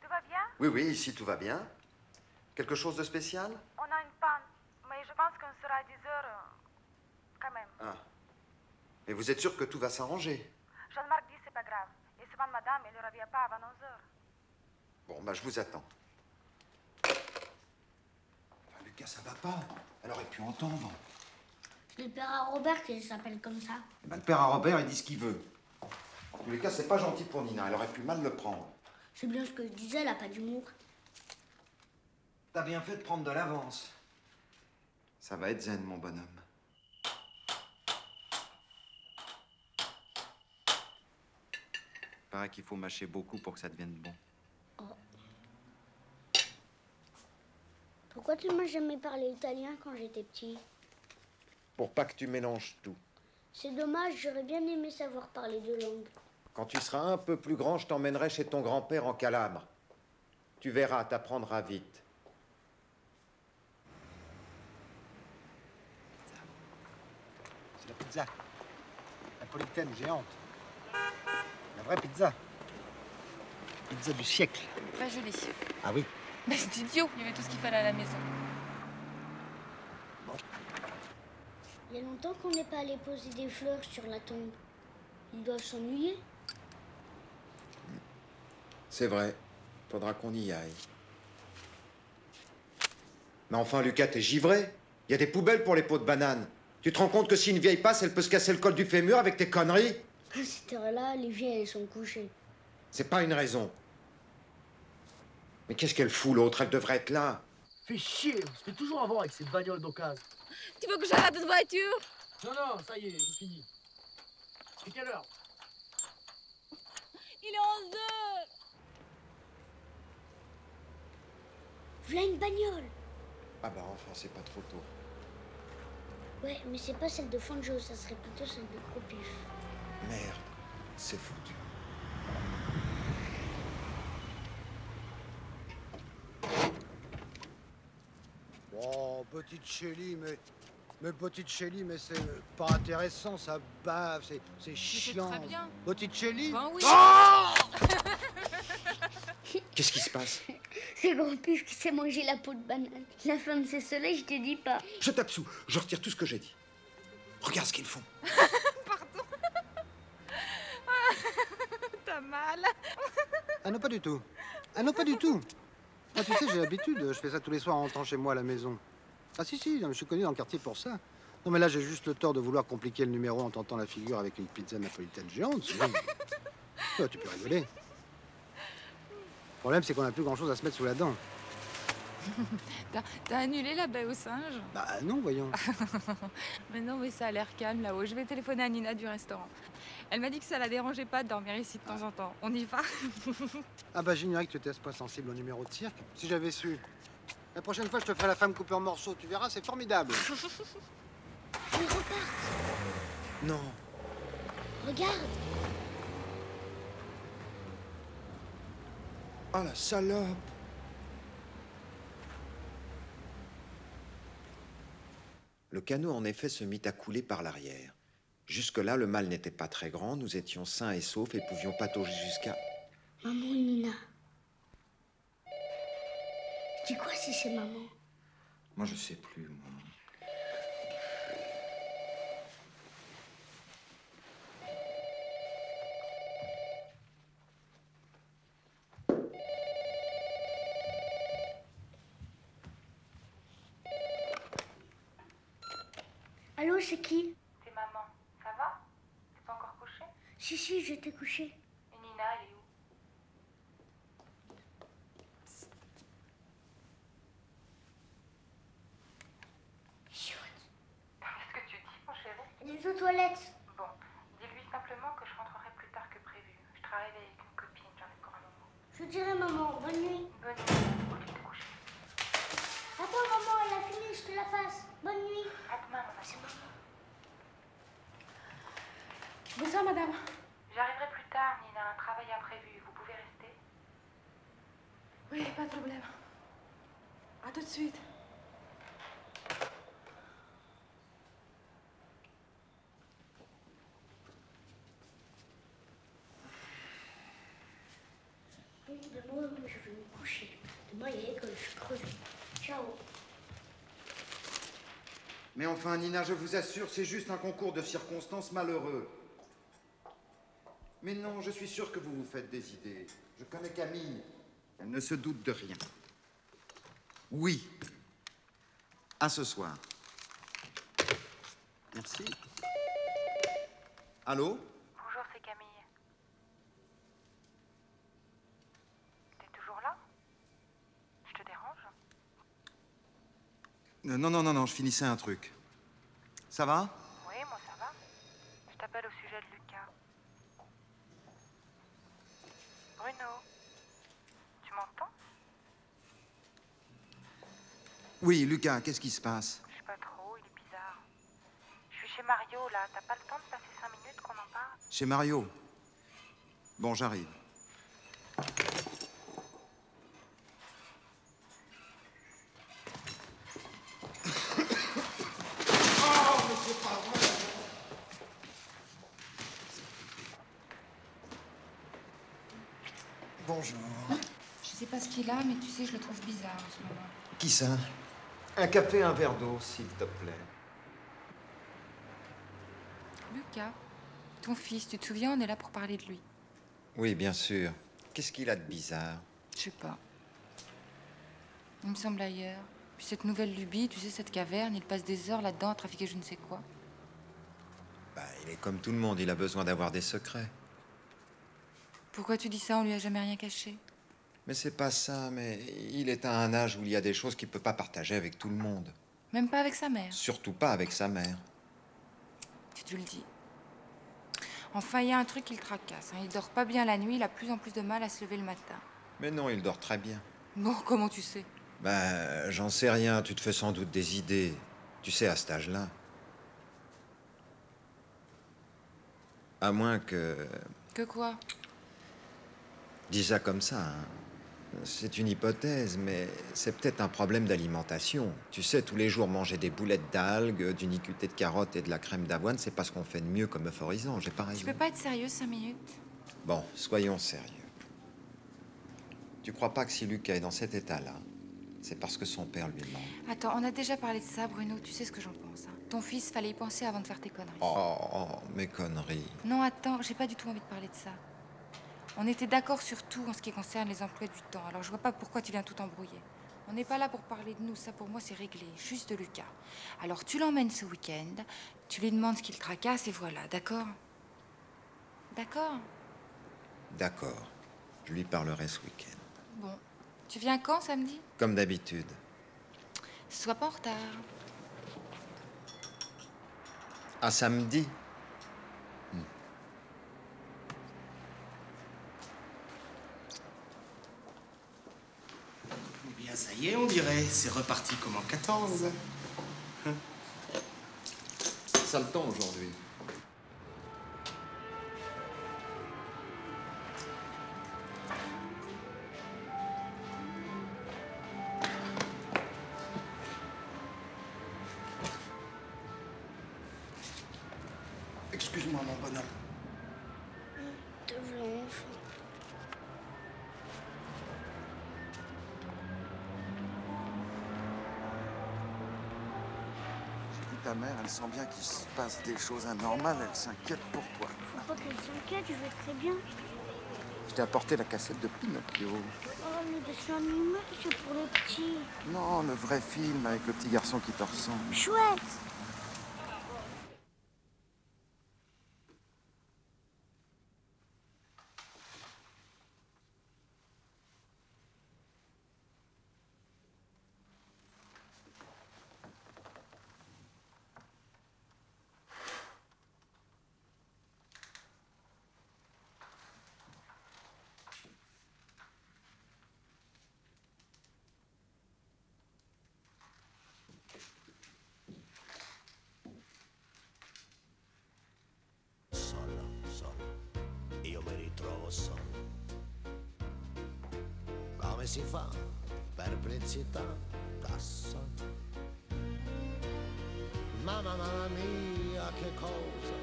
[SPEAKER 16] Tout va bien?
[SPEAKER 10] Oui, oui, ici tout va bien. Quelque chose de spécial?
[SPEAKER 16] On a une panne, mais je pense qu'on sera à 10 heures quand même.
[SPEAKER 10] Ah. Mais vous êtes sûr que tout va s'arranger?
[SPEAKER 16] Jean-Marc dit c'est pas grave. Et souvent, madame, elle ne revient pas avant 11 heures.
[SPEAKER 10] Bon, bah je vous attends. Enfin, Lucas, ça va pas. Elle aurait pu entendre.
[SPEAKER 3] C'est le père à Robert qui s'appelle comme ça.
[SPEAKER 10] Eh ben, le père à Robert, il dit ce qu'il veut. En tous les cas, c'est pas gentil pour Nina. Elle aurait pu mal le prendre.
[SPEAKER 3] C'est bien ce que je disais, elle a pas d'humour.
[SPEAKER 10] T'as bien fait de prendre de l'avance. Ça va être zen, mon bonhomme. Paraît qu'il faut mâcher beaucoup pour que ça devienne bon.
[SPEAKER 3] Pourquoi tu m'as jamais parlé italien quand j'étais petit?
[SPEAKER 10] Pour pas que tu mélanges tout.
[SPEAKER 3] C'est dommage, j'aurais bien aimé savoir parler deux langues.
[SPEAKER 10] Quand tu seras un peu plus grand, je t'emmènerai chez ton grand-père en Calabre. Tu verras, t'apprendras vite.
[SPEAKER 9] C'est la pizza. Napolitaine géante. La vraie pizza. Pizza du siècle.
[SPEAKER 6] Très jolie.
[SPEAKER 9] Ah oui.
[SPEAKER 6] Mais c'est idiot, il y avait tout ce qu'il fallait à la maison.
[SPEAKER 3] Il y a longtemps qu'on n'est pas allé poser des fleurs sur la tombe. Ils doivent s'ennuyer.
[SPEAKER 10] C'est vrai. Faudra qu'on y aille. Mais enfin, Lucas, t'es givré. Il y a des poubelles pour les pots de banane. Tu te rends compte que si une vieille passe, elle peut se casser le col du fémur avec tes conneries?
[SPEAKER 3] À cette heure-là, les vieilles, elles sont couchées.
[SPEAKER 10] C'est pas une raison. Mais qu'est-ce qu'elle fout, l'autre? Elle devrait être là.
[SPEAKER 17] Fais chier, on se fait toujours avoir avec ces bagnoles d'occasion.
[SPEAKER 14] Tu veux que j'arrête cette voiture?
[SPEAKER 17] Non, non, ça y est, c'est fini. C'est quelle heure?
[SPEAKER 14] Il est 11 heures.
[SPEAKER 3] V'là une bagnole.
[SPEAKER 10] Ah bah enfin, c'est pas trop tôt.
[SPEAKER 3] Ouais, mais c'est pas celle de Fanjo, ça serait plutôt celle de Cropif.
[SPEAKER 10] Merde, c'est foutu.
[SPEAKER 9] Oh, petite Chélie, mais petite Chélie, mais c'est pas intéressant, ça bave, c'est chiant.
[SPEAKER 6] très bien.
[SPEAKER 9] Petite Chélie?
[SPEAKER 6] Ben oui.
[SPEAKER 9] Oh
[SPEAKER 10] Qu'est-ce qui se passe?
[SPEAKER 3] C'est Cropif qui s'est mangé la peau de banane. La femme, c'est cela, je te dis pas.
[SPEAKER 10] Je t'absous, je retire tout ce que j'ai dit. Regarde ce qu'ils font.
[SPEAKER 6] T'as mal.
[SPEAKER 9] Ah non, pas du tout. Ah non, pas du tout. Ah, tu sais, j'ai l'habitude, je fais ça tous les soirs en rentrant chez moi à la maison. Ah si, non, je suis connu dans le quartier pour ça. Non, mais là, j'ai juste le tort de vouloir compliquer le numéro en tentant la figure avec une pizza napolitaine géante. Sinon... Oh, tu peux rigoler. Le problème, c'est qu'on n'a plus grand-chose à se mettre sous la dent.
[SPEAKER 6] T'as annulé la baie aux singes?
[SPEAKER 9] Bah non, voyons.
[SPEAKER 6] Mais non, mais ça a l'air calme là-haut. Je vais téléphoner à Nina du restaurant. Elle m'a dit que ça la dérangeait pas de dormir ici de temps en temps. On y va?
[SPEAKER 9] Ah bah j'ignorais que tu étais à ce point sensible au numéro de cirque. Si j'avais su. La prochaine fois, je te ferai la femme coupée en morceaux. Tu verras, c'est formidable.
[SPEAKER 3] Ils repartent.
[SPEAKER 10] Non.
[SPEAKER 3] Regarde.
[SPEAKER 10] Oh la salope. Le canot, en effet, se mit à couler par l'arrière. Jusque-là, le mal n'était pas très grand. Nous étions sains et saufs et pouvions patauger jusqu'à...
[SPEAKER 3] Maman et Nina. Dis quoi si c'est maman?
[SPEAKER 10] Moi, je sais plus, moi.
[SPEAKER 3] Allô, c'est qui?
[SPEAKER 16] C'est maman. Ça va? T'es pas encore couché?
[SPEAKER 3] Si, j'étais couchée.
[SPEAKER 16] Et Nina, elle est où?
[SPEAKER 3] Chut.
[SPEAKER 16] Qu'est-ce que tu dis, mon chéri?
[SPEAKER 3] Elle est aux toilettes.
[SPEAKER 16] Bon, dis-lui simplement que je rentrerai plus tard que prévu. Je travaille avec une copine, j'en ai pour un moment.
[SPEAKER 3] Je dirai maman, bonne nuit.
[SPEAKER 16] Bonne nuit. Faut te coucher.
[SPEAKER 3] Attends maman, elle a fini, je te la passe. Bonne nuit.
[SPEAKER 16] À demain, maman.
[SPEAKER 3] C'est maman.
[SPEAKER 1] Bonsoir, madame.
[SPEAKER 16] J'arriverai plus tard, Nina. Un travail imprévu. Vous pouvez rester?
[SPEAKER 1] Oui, pas de problème. À tout de suite.
[SPEAKER 3] Oui, demain, je vais me coucher. Demain, il y a l'école, je suis crevée. Ciao.
[SPEAKER 10] Mais enfin, Nina, je vous assure, c'est juste un concours de circonstances malheureux. Mais non, je suis sûr que vous vous faites des idées. Je connais Camille. Elle ne se doute de rien. Oui. À ce soir.
[SPEAKER 9] Merci.
[SPEAKER 10] Allô?
[SPEAKER 16] Bonjour, c'est Camille. T'es toujours là? Je te dérange?
[SPEAKER 10] Non, je finissais un truc. Ça va?
[SPEAKER 16] Oui, moi ça va. Je t'appelle au sujet de Lucas. Bruno, tu m'entends?
[SPEAKER 10] Oui, Lucas, qu'est-ce qui se passe?
[SPEAKER 16] Je sais pas trop, il est bizarre. Je suis chez Mario là, t'as pas le temps de passer 5 minutes qu'on en parle?
[SPEAKER 10] Chez Mario. Bon, j'arrive. Bonjour.
[SPEAKER 6] Je sais pas ce qu'il a, mais tu sais, je le trouve bizarre en ce moment.
[SPEAKER 10] Qui ça? Un café, un verre d'eau, s'il te plaît.
[SPEAKER 6] Lucas, ton fils, tu te souviens, on est là pour parler de lui.
[SPEAKER 10] Oui, bien sûr. Qu'est-ce qu'il a de bizarre?
[SPEAKER 6] Je sais pas. Il me semble ailleurs. Puis cette nouvelle lubie, tu sais, cette caverne, il passe des heures là-dedans à trafiquer je ne sais quoi.
[SPEAKER 10] Bah, il est comme tout le monde, il a besoin d'avoir des secrets.
[SPEAKER 6] Pourquoi tu dis ça? On lui a jamais rien caché.
[SPEAKER 10] Mais c'est pas ça, mais il est à un âge où il y a des choses qu'il peut pas partager avec tout le monde.
[SPEAKER 6] Même pas avec sa mère.
[SPEAKER 10] Surtout pas avec sa mère.
[SPEAKER 6] Si tu le dis. Enfin, il y a un truc qui le tracasse. Hein. Il dort pas bien la nuit, il a de plus en plus de mal à se lever le matin.
[SPEAKER 10] Mais non, il dort très bien.
[SPEAKER 6] Bon, comment tu sais?
[SPEAKER 10] Ben, j'en sais rien, tu te fais sans doute des idées. Tu sais, à cet âge-là. À moins que...
[SPEAKER 6] Que quoi?
[SPEAKER 10] Dis ça comme ça, hein. C'est une hypothèse, mais c'est peut-être un problème d'alimentation. Tu sais, tous les jours manger des boulettes d'algues, du nicotée de carottes et de la crème d'avoine, c'est pas ce qu'on fait de mieux comme euphorisant, j'ai pas raison.
[SPEAKER 6] Tu peux pas être sérieux 5 minutes?
[SPEAKER 10] Bon, soyons sérieux. Tu crois pas que si Lucas est dans cet état-là, c'est parce que son père lui demande?
[SPEAKER 6] Attends, on a déjà parlé de ça, Bruno, tu sais ce que j'en pense. Hein. Ton fils, fallait y penser avant de faire tes conneries.
[SPEAKER 10] Oh, mes conneries.
[SPEAKER 6] Non, attends, j'ai pas du tout envie de parler de ça. On était d'accord sur tout en ce qui concerne les emplois du temps, alors je vois pas pourquoi tu viens tout embrouiller. On n'est pas là pour parler de nous, ça pour moi c'est réglé, juste de Lucas. Alors tu l'emmènes ce week-end, tu lui demandes ce qu'il tracasse et voilà, d'accord? D'accord?
[SPEAKER 10] D'accord. Je lui parlerai ce week-end.
[SPEAKER 6] Bon. Tu viens quand, samedi?
[SPEAKER 10] Comme d'habitude.
[SPEAKER 6] Sois pas en retard.
[SPEAKER 10] À samedi.
[SPEAKER 12] Eh bien, ça y est, on dirait. C'est reparti comme en 14.
[SPEAKER 10] Ça le temps aujourd'hui.
[SPEAKER 12] Excuse-moi, mon bonhomme.
[SPEAKER 3] De blanche.
[SPEAKER 10] J'ai dit ta mère, elle sent bien qu'il se passe des choses anormales, elle s'inquiète pour toi.
[SPEAKER 3] Faut pas qu'elle s'inquiète, je vais très bien.
[SPEAKER 10] Je t'ai apporté la cassette de Pinocchio.
[SPEAKER 3] Oh, le dessin animé, c'est pour les petits.
[SPEAKER 10] Non, le vrai film avec le petit garçon qui te ressemble.
[SPEAKER 3] Chouette.
[SPEAKER 5] Io mi ritrovo solo. Come si fa? Perplessità da solo. Mamma mia, che cosa?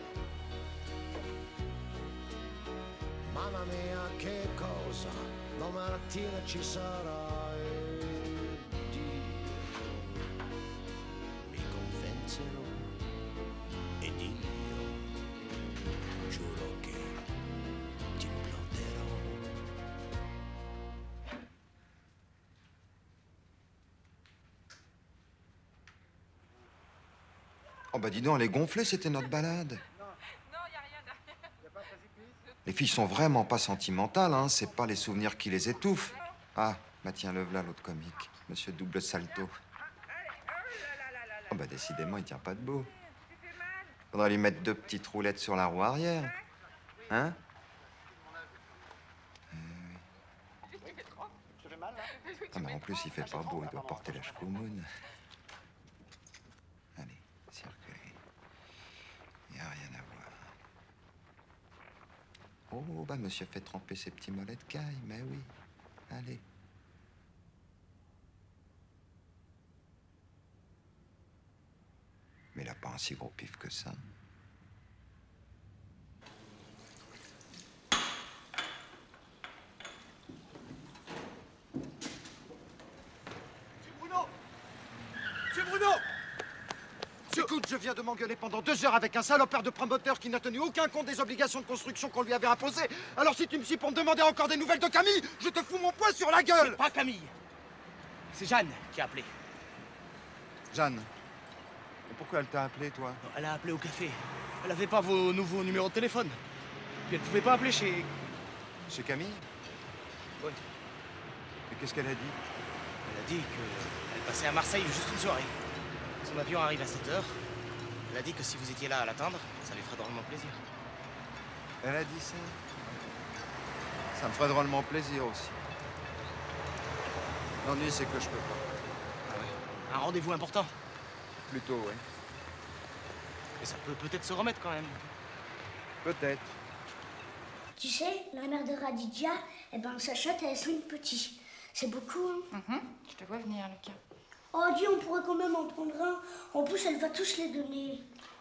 [SPEAKER 5] Mamma mia, che cosa? Domattina ci sarà e Dio mi convincerò ed io giuro che ti imploderò.
[SPEAKER 10] Oh bah dis donc, elle est gonflée, c'était notre balade. Les filles sont vraiment pas sentimentales, hein. C'est pas les souvenirs qui les étouffent. Ah, bah tiens, le voilà, l'autre comique. Monsieur Double Salto. Oh bah décidément, il tient pas debout. Faudrait lui mettre 2 petites roulettes sur la roue arrière. Hein? Ah mais en plus, il fait pas beau, il doit porter la choucoumoune. Allez, circulez. Y a rien à voir. Oh, bah, monsieur fait tremper ses petits mollets de caille, mais oui. Allez. Mais il a pas un si gros pif que ça.
[SPEAKER 18] Monsieur Bruno!
[SPEAKER 10] Écoute, je viens de m'engueuler pendant 2 heures avec un salopard de promoteur qui n'a tenu aucun compte des obligations de construction qu'on lui avait imposées. Alors si tu me suis pour me demander encore des nouvelles de Camille, je te fous mon poing sur la gueule!
[SPEAKER 12] C'est pas Camille. C'est Jeanne qui a appelé.
[SPEAKER 10] Jeanne? Et pourquoi elle t'a appelé, toi?
[SPEAKER 12] Elle a appelé au café. Elle avait pas vos nouveaux numéros de téléphone. Puis elle pouvait pas appeler chez...
[SPEAKER 10] Chez Camille?
[SPEAKER 12] Oui.
[SPEAKER 10] Et qu'est-ce qu'elle a dit?
[SPEAKER 12] Elle a dit qu'elle passait à Marseille juste une soirée. Son avion arrive à 7h. Elle a dit que si vous étiez là à l'attendre, ça lui ferait drôlement plaisir.
[SPEAKER 10] Elle a dit ça? Ça me ferait drôlement plaisir aussi. L'ennui, c'est que je peux pas.
[SPEAKER 12] Ah ouais? Un rendez-vous important?
[SPEAKER 10] Plutôt, oui.
[SPEAKER 12] Mais ça peut peut-être se remettre quand même.
[SPEAKER 10] Peut-être.
[SPEAKER 3] Tu sais, la mère de Raditya, eh ben, sa chatte, elle a 5 petits. C'est beaucoup, hein?
[SPEAKER 6] Je te vois venir, Lucas.
[SPEAKER 3] Oh, dis, on pourrait quand même en prendre un. En plus, elle va tous les donner.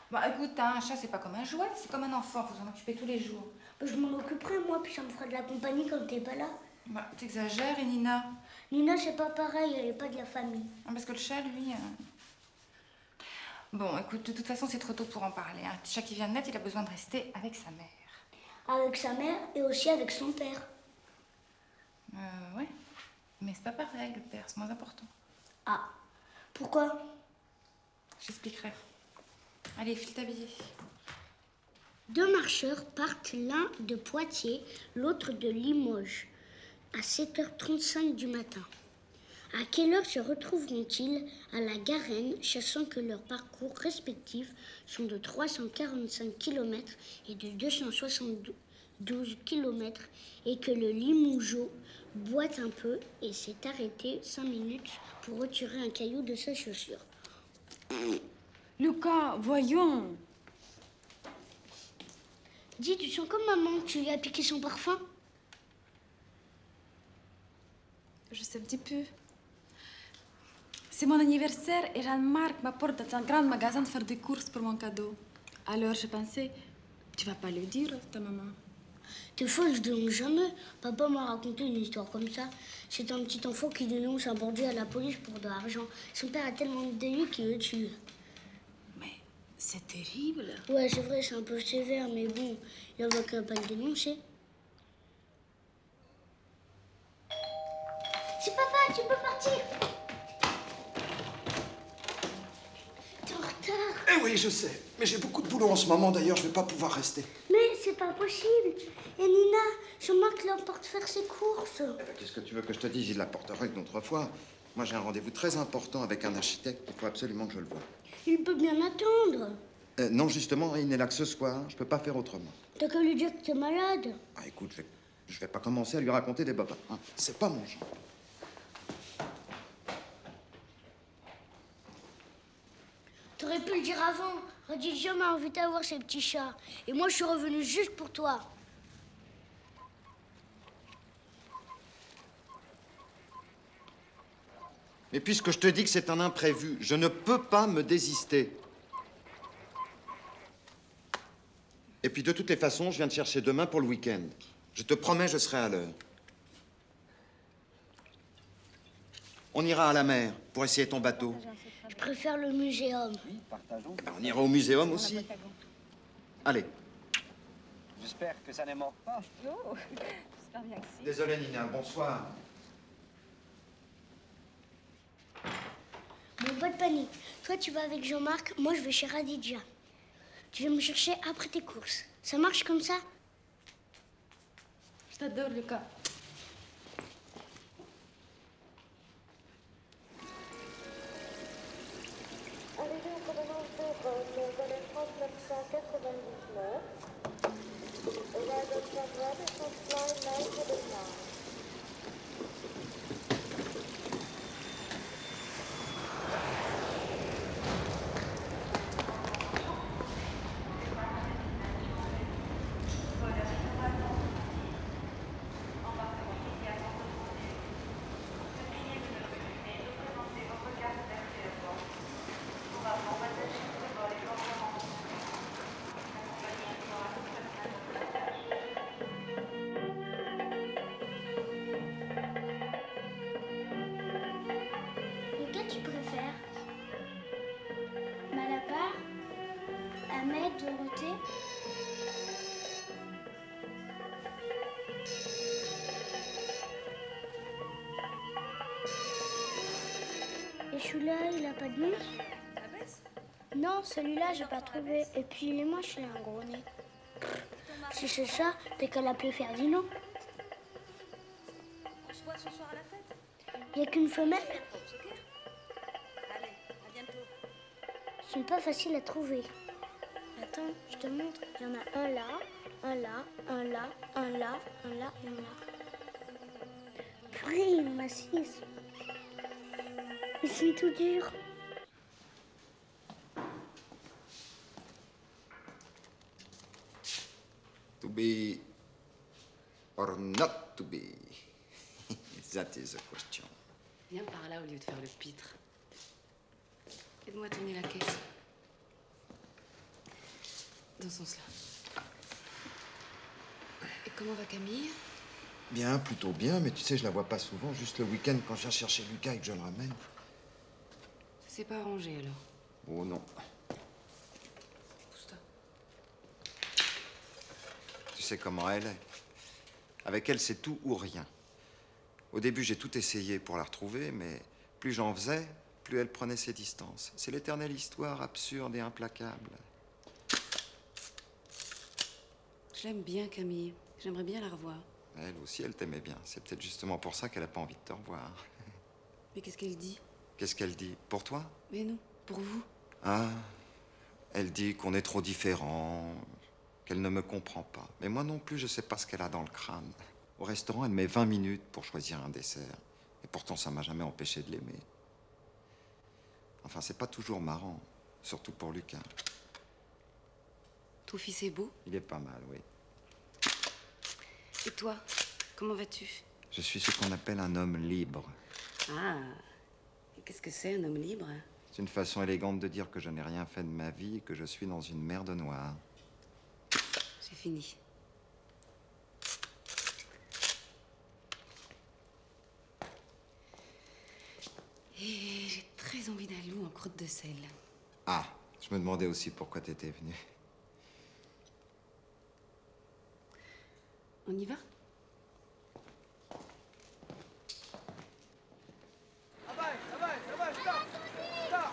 [SPEAKER 6] Bah écoute, un chat, c'est pas comme un jouet, c'est comme un enfant, faut s'en occuper tous les jours.
[SPEAKER 3] Bah, je m'en occuperai, moi, puis ça me fera de la compagnie quand t'es pas là.
[SPEAKER 6] Bah, t'exagères, et Nina?
[SPEAKER 3] Nina, c'est pas pareil, elle est pas de la famille.
[SPEAKER 6] Parce que le chat, lui... Bon, écoute, de toute façon, c'est trop tôt pour en parler. Un petit chat qui vient de naître, il a besoin de rester avec sa mère.
[SPEAKER 3] Avec sa mère et aussi avec son père.
[SPEAKER 6] Ouais. Mais c'est pas pareil, le père, c'est moins important.
[SPEAKER 3] Ah, pourquoi?
[SPEAKER 6] J'expliquerai. Allez, file t'habiller.
[SPEAKER 3] 2 marcheurs partent, l'un de Poitiers, l'autre de Limoges, à 7h35 du matin. À quelle heure se retrouveront-ils à la Garenne, sachant que leurs parcours respectifs sont de 345 km et de 272 km et que le Limougeot boite un peu et s'est arrêté 5 minutes pour retirer un caillou de sa chaussure.
[SPEAKER 1] Lucas, voyons.
[SPEAKER 3] Dis, tu sens comme maman, tu lui as piqué son parfum?
[SPEAKER 1] Je sais un petit peu. C'est mon anniversaire et Jean-Marc m'apporte dans un grand magasin de faire des courses pour mon cadeau. Alors je pensais, tu vas pas le dire à ta maman.
[SPEAKER 3] T'es folle, je dénonce jamais. Papa m'a raconté une histoire comme ça. C'est un petit enfant qui dénonce un bandit à la police pour de l'argent. Son père a tellement de délit qu'il le tue.
[SPEAKER 1] Mais c'est terrible.
[SPEAKER 3] Ouais, c'est vrai, c'est un peu sévère, mais bon, il va quand même pas le dénoncer. C'est papa, tu peux partir. T'es en retard.
[SPEAKER 18] Eh oui, je sais. Mais j'ai beaucoup de boulot en ce moment, d'ailleurs, je vais pas pouvoir rester.
[SPEAKER 3] Mais c'est pas possible. Et Nina, Jean-Marc l'emporte faire ses courses.
[SPEAKER 10] Eh ben, qu'est-ce que tu veux que je te dise? Il l'apportera une autre fois. Moi, j'ai un rendez-vous très important avec un architecte. Il faut absolument que je le voie.
[SPEAKER 3] Il peut bien attendre.
[SPEAKER 10] Non, justement, il n'est là que ce soir. Je peux pas faire autrement.
[SPEAKER 3] T'as qu'à lui dire que t'es malade.
[SPEAKER 10] Ah, écoute, je vais pas commencer à lui raconter des babas. Hein. C'est pas mon genre.
[SPEAKER 3] T'aurais pu le dire avant. Raditya m'a invité à voir ses petits chats. Et moi, je suis revenue juste pour toi.
[SPEAKER 10] Mais puisque je te dis que c'est un imprévu, je ne peux pas me désister. Et puis, de toutes les façons, je viens te chercher demain pour le week-end. Je te promets, je serai à l'heure. On ira à la mer pour essayer ton bateau.
[SPEAKER 3] Je préfère le muséum.
[SPEAKER 10] Ben, on ira au muséum aussi. Allez.
[SPEAKER 17] J'espère que ça ne manque pas. Oh, j'espère bien que si.
[SPEAKER 10] Désolé, Nina. Bonsoir.
[SPEAKER 3] Bon, pas de panique. Toi, tu vas avec Jean-Marc. Moi, je vais chez Raditya. Tu viens me chercher après tes courses. Ça marche comme ça?
[SPEAKER 1] Je t'adore, Lucas.
[SPEAKER 3] Arrivé en provenance de Rome, voilà France 999. Arrival from Radisson Fly 979. Et celui-là, il a pas de nez? Non, celui-là, j'ai pas trouvé. Et puis, il est moche, il a un gros nez. Si c'est ça, t'as qu'à l'appeler Ferdinand.
[SPEAKER 19] On se voit ce soir à la fête?
[SPEAKER 3] Il n'y a qu'une femelle?
[SPEAKER 19] Allez, à bientôt.
[SPEAKER 3] Ils sont pas faciles à trouver. Attends, je te montre. Il y en a un là, un là, un là, un là, un là et un là. Purée, il y en a 6. Ils sont tout durs.
[SPEAKER 10] To be or not to be? That is the question.
[SPEAKER 14] Viens par là au lieu de faire le pitre. Aide-moi à tourner la caisse. Dans ce sens-là. Et comment va Camille?
[SPEAKER 10] Bien, plutôt bien, mais tu sais, je la vois pas souvent, juste le week-end quand je viens chercher Lucas et que je le ramène.
[SPEAKER 14] Ça s'est pas arrangé alors?
[SPEAKER 10] Oh non.
[SPEAKER 14] Pousse-toi.
[SPEAKER 10] Tu sais comment elle est. Avec elle, c'est tout ou rien. Au début, j'ai tout essayé pour la retrouver, mais plus j'en faisais, plus elle prenait ses distances. C'est l'éternelle histoire absurde et implacable.
[SPEAKER 14] Je l'aime bien, Camille. J'aimerais bien la revoir.
[SPEAKER 10] Elle aussi, elle t'aimait bien. C'est peut-être justement pour ça qu'elle n'a pas envie de te revoir.
[SPEAKER 14] Mais qu'est-ce qu'elle dit?
[SPEAKER 10] Qu'est-ce qu'elle dit? Pour toi?
[SPEAKER 14] Mais non, pour vous.
[SPEAKER 10] Ah, elle dit qu'on est trop différents, qu'elle ne me comprend pas. Mais moi non plus, je sais pas ce qu'elle a dans le crâne. Au restaurant, elle met 20 minutes pour choisir un dessert. Et pourtant, ça m'a jamais empêché de l'aimer. Enfin, c'est pas toujours marrant, surtout pour Lucas.
[SPEAKER 14] Ton fils est beau?
[SPEAKER 10] Il est pas mal, oui.
[SPEAKER 14] Et toi, comment vas-tu?
[SPEAKER 10] Je suis ce qu'on appelle un homme libre.
[SPEAKER 14] Ah, et qu'est-ce que c'est un homme libre?
[SPEAKER 10] C'est une façon élégante de dire que je n'ai rien fait de ma vie et que je suis dans une merde noire.
[SPEAKER 14] C'est fini. Et j'ai très envie d'un loup en croûte de sel.
[SPEAKER 10] Ah, je me demandais aussi pourquoi t'étais venu.
[SPEAKER 14] On y va?
[SPEAKER 11] Ça va, stop! Stop!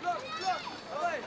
[SPEAKER 11] Bloc! Ah ouais!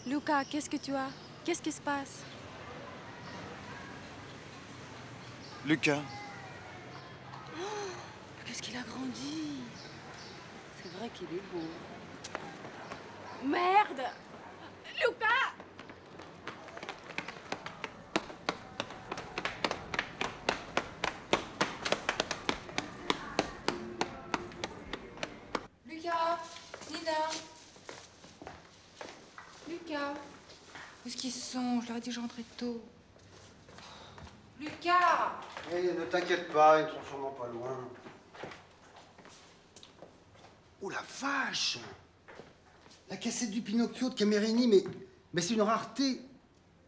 [SPEAKER 1] Lucas, qu'est-ce que tu as? Qu'est-ce qui se passe?
[SPEAKER 10] Lucas.
[SPEAKER 14] Qu'est-ce qu'il a grandi? C'est vrai qu'il est beau.
[SPEAKER 1] Merde! Lucas!
[SPEAKER 6] Lucas, Nina. Lucas, où est-ce qu'ils sont? Je leur ai dit que je rentrais tôt. Lucas!
[SPEAKER 9] Eh, ne t'inquiète pas, ils ne sont sûrement pas loin. Oh la vache! La cassette du Pinocchio de Camerini, mais c'est une rareté.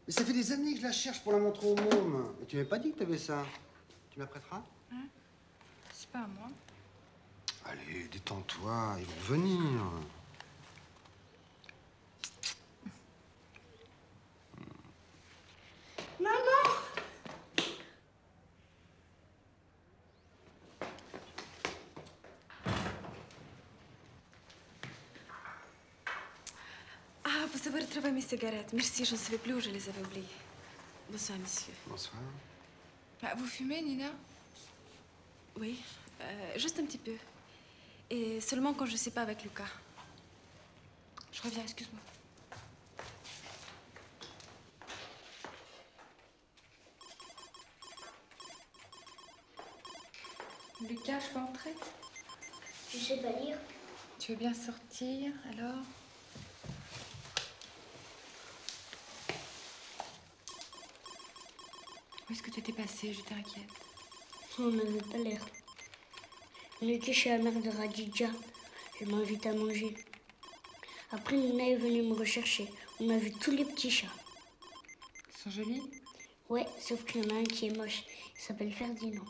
[SPEAKER 9] Mais ça fait des années que je la cherche pour la montrer au môme. Et tu m'avais pas dit que tu avais ça. Tu me la prêteras?
[SPEAKER 6] C'est pas à moi.
[SPEAKER 9] Allez, détends-toi, ils vont venir.
[SPEAKER 1] Maman! Ah, vous avez retrouvé mes cigarettes. Merci, je ne savais plus où je les avais oubliées. Bonsoir, monsieur.
[SPEAKER 9] Bonsoir.
[SPEAKER 6] Ah, vous fumez, Nina?
[SPEAKER 1] Oui, juste un petit peu. Et seulement quand je ne suis pas avec Lucas.
[SPEAKER 6] Je reviens, excuse-moi. Lucas, je peux entrer?
[SPEAKER 3] Tu sais pas lire?
[SPEAKER 6] Tu veux bien sortir, alors? Où est-ce que tu étais passée? J'étais inquiète.
[SPEAKER 3] On n'avait pas l'air. On était chez la mère de Radija. Elle m'a invité à manger. Après, Nina est venue me rechercher. On a vu tous les petits chats.
[SPEAKER 6] Ils sont jolis?
[SPEAKER 3] Ouais, sauf qu'il y en a un qui est moche. Il s'appelle Ferdinand.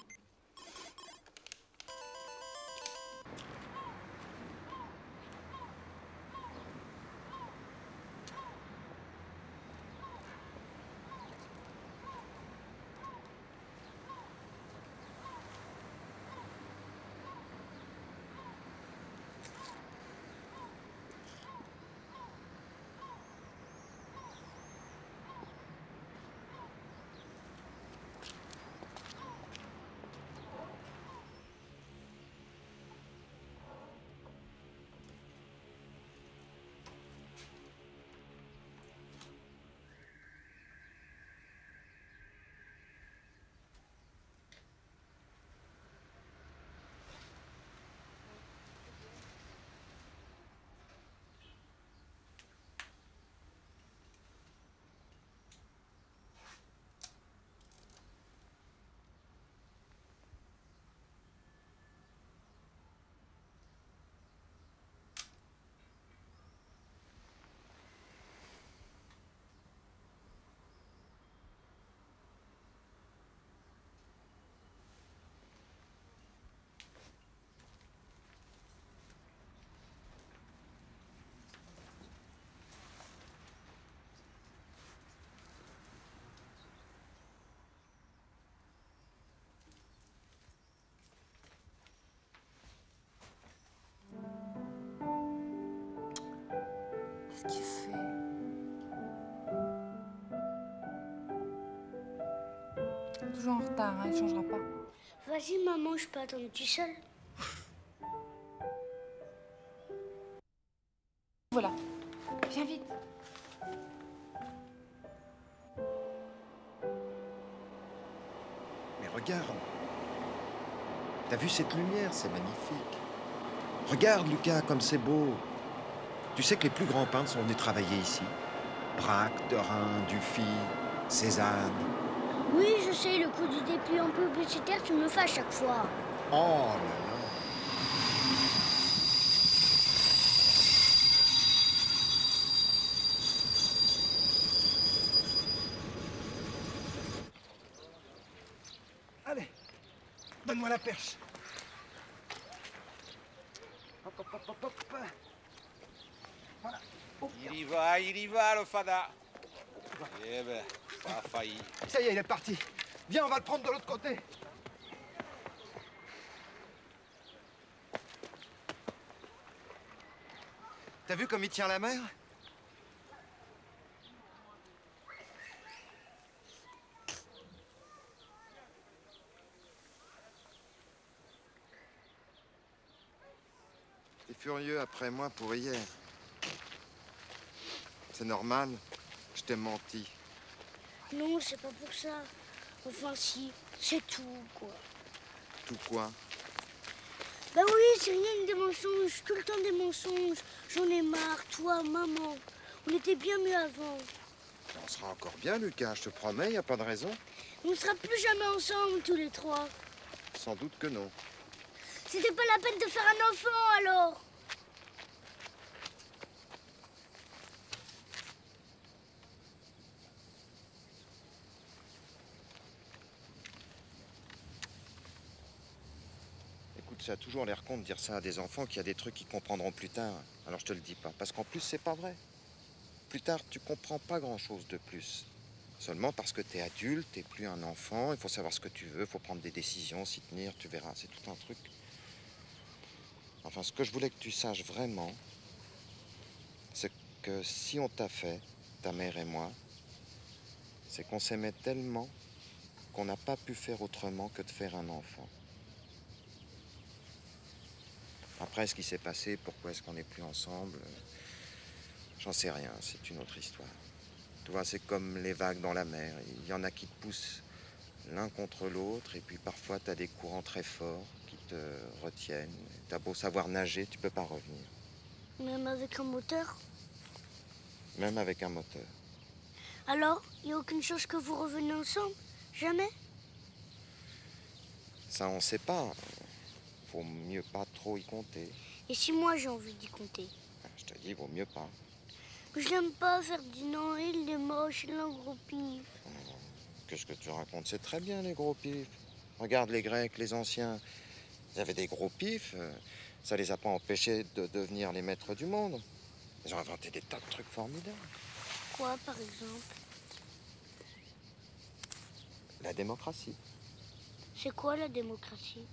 [SPEAKER 6] Qu'est-ce qu'il fait? Toujours en retard, hein, il ne changera pas.
[SPEAKER 3] Vas-y, maman, je peux attendre tout seul.
[SPEAKER 6] Voilà. Viens vite.
[SPEAKER 10] Mais regarde. T'as vu cette lumière? C'est magnifique. Regarde, Lucas, comme c'est beau. Tu sais que les plus grands peintres sont venus travailler ici. Braque, Derain, Dufy, Cézanne.
[SPEAKER 3] Oui, je sais, le coup du dépliant publicitaire, tu me le fais à chaque fois.
[SPEAKER 10] Oh là là.
[SPEAKER 18] Allez, donne-moi la perche. Hop, hop, hop, hop, hop. Voilà.
[SPEAKER 15] Il y va, le fada. Eh ben, ça a failli.
[SPEAKER 18] Ça y est, il est parti. Viens, on va le prendre de l'autre côté.
[SPEAKER 10] T'as vu comme il tient la mer? T'es furieux après moi pour hier. C'est normal, je t'ai menti.
[SPEAKER 3] Non, c'est pas pour ça. Enfin, si, c'est tout, quoi.
[SPEAKER 10] Tout quoi?
[SPEAKER 3] Bah oui, c'est rien que des mensonges, tout le temps des mensonges. J'en ai marre, toi, maman. On était bien mieux avant.
[SPEAKER 10] On sera encore bien, Lucas, je te promets, y a pas de raison.
[SPEAKER 3] On ne sera plus jamais ensemble, tous les trois.
[SPEAKER 10] Sans doute que non.
[SPEAKER 3] C'était pas la peine de faire un enfant, alors.
[SPEAKER 10] Écoute, ça a toujours l'air con de dire ça à des enfants qu'il y a des trucs qu'ils comprendront plus tard. Alors je te le dis pas, parce qu'en plus, c'est pas vrai. Plus tard, tu comprends pas grand-chose de plus. Seulement parce que t'es adulte, t'es plus un enfant, il faut savoir ce que tu veux, il faut prendre des décisions, s'y tenir, tu verras, c'est tout un truc. Enfin, ce que je voulais que tu saches vraiment, c'est que si on t'a fait, ta mère et moi, c'est qu'on s'aimait tellement qu'on n'a pas pu faire autrement que de faire un enfant. Après, ce qui s'est passé, pourquoi est-ce qu'on n'est plus ensemble, j'en sais rien, c'est une autre histoire. Tu vois, c'est comme les vagues dans la mer. Il y en a qui te poussent l'un contre l'autre, et puis parfois, tu as des courants très forts qui te retiennent. Tu as beau savoir nager, tu peux pas revenir.
[SPEAKER 3] Même avec un moteur?
[SPEAKER 20] Même avec un moteur.
[SPEAKER 3] Alors, il n'y a aucune chose que vous revenez ensemble? Jamais?
[SPEAKER 20] Ça, on sait pas. Vaut mieux pas trop y compter.
[SPEAKER 3] Et si moi j'ai envie d'y compter?
[SPEAKER 20] Je te dis, vaut mieux pas.
[SPEAKER 3] Je n'aime pas Ferdinand, il est moche, il est un gros pif.
[SPEAKER 20] Qu'est-ce que tu racontes? C'est très bien, les gros pifs. Regarde les Grecs, les anciens. Ils avaient des gros pifs. Ça les a pas empêchés de devenir les maîtres du monde. Ils ont inventé des tas de trucs formidables.
[SPEAKER 3] Quoi, par exemple?
[SPEAKER 20] La démocratie.
[SPEAKER 3] C'est quoi la démocratie?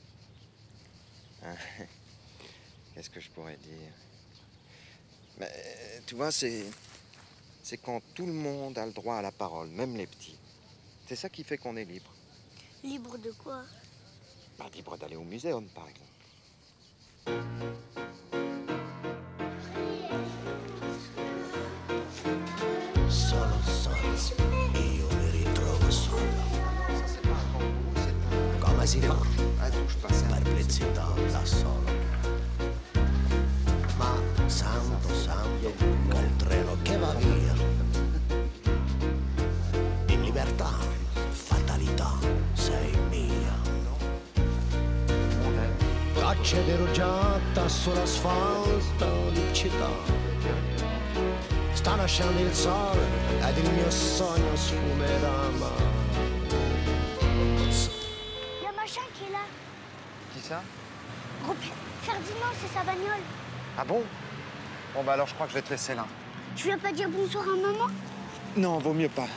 [SPEAKER 20] Qu'est-ce que je pourrais dire? Mais, tu vois, c'est quand tout le monde a le droit à la parole, même les petits. C'est ça qui fait qu'on est libre.
[SPEAKER 3] Libre de quoi?
[SPEAKER 20] Bah, libre d'aller au muséum, par exemple.
[SPEAKER 5] Solo, io mi ritrovo solo. Come si fa? Perplessità da solo. Ma santo, quel treno che va via. In libertà, fatalità, sei mia. Tracce derugiata sull'asfalto di città. Sta nascendo il sole ed il mio sogno sfumerà ma...
[SPEAKER 3] Il y a machin qui est là.
[SPEAKER 20] Qui ça?
[SPEAKER 3] Gros Ferdinand, c'est sa bagnole.
[SPEAKER 20] Ah bon? Bon, bah alors je crois que je vais te laisser là.
[SPEAKER 3] Tu viens pas dire bonsoir à maman?
[SPEAKER 20] Non, vaut mieux pas.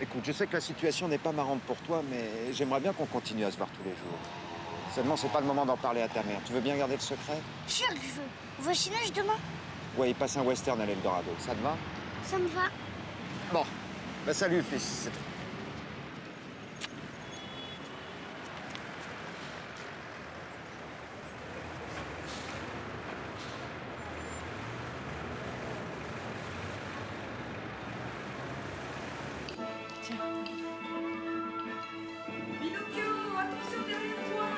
[SPEAKER 20] Écoute, je sais que la situation n'est pas marrante pour toi, mais j'aimerais bien qu'on continue à se voir tous les jours. Seulement, c'est pas le moment d'en parler à ta mère. Tu veux bien garder le secret?
[SPEAKER 3] Sûr que je veux. On va au cinéma demain?
[SPEAKER 20] Ouais, il passe un western à l'Eldorado. Ça te va?
[SPEAKER 3] Ça me va.
[SPEAKER 20] Bon, bah salut, fils.
[SPEAKER 6] Pinocchio, attention derrière toi!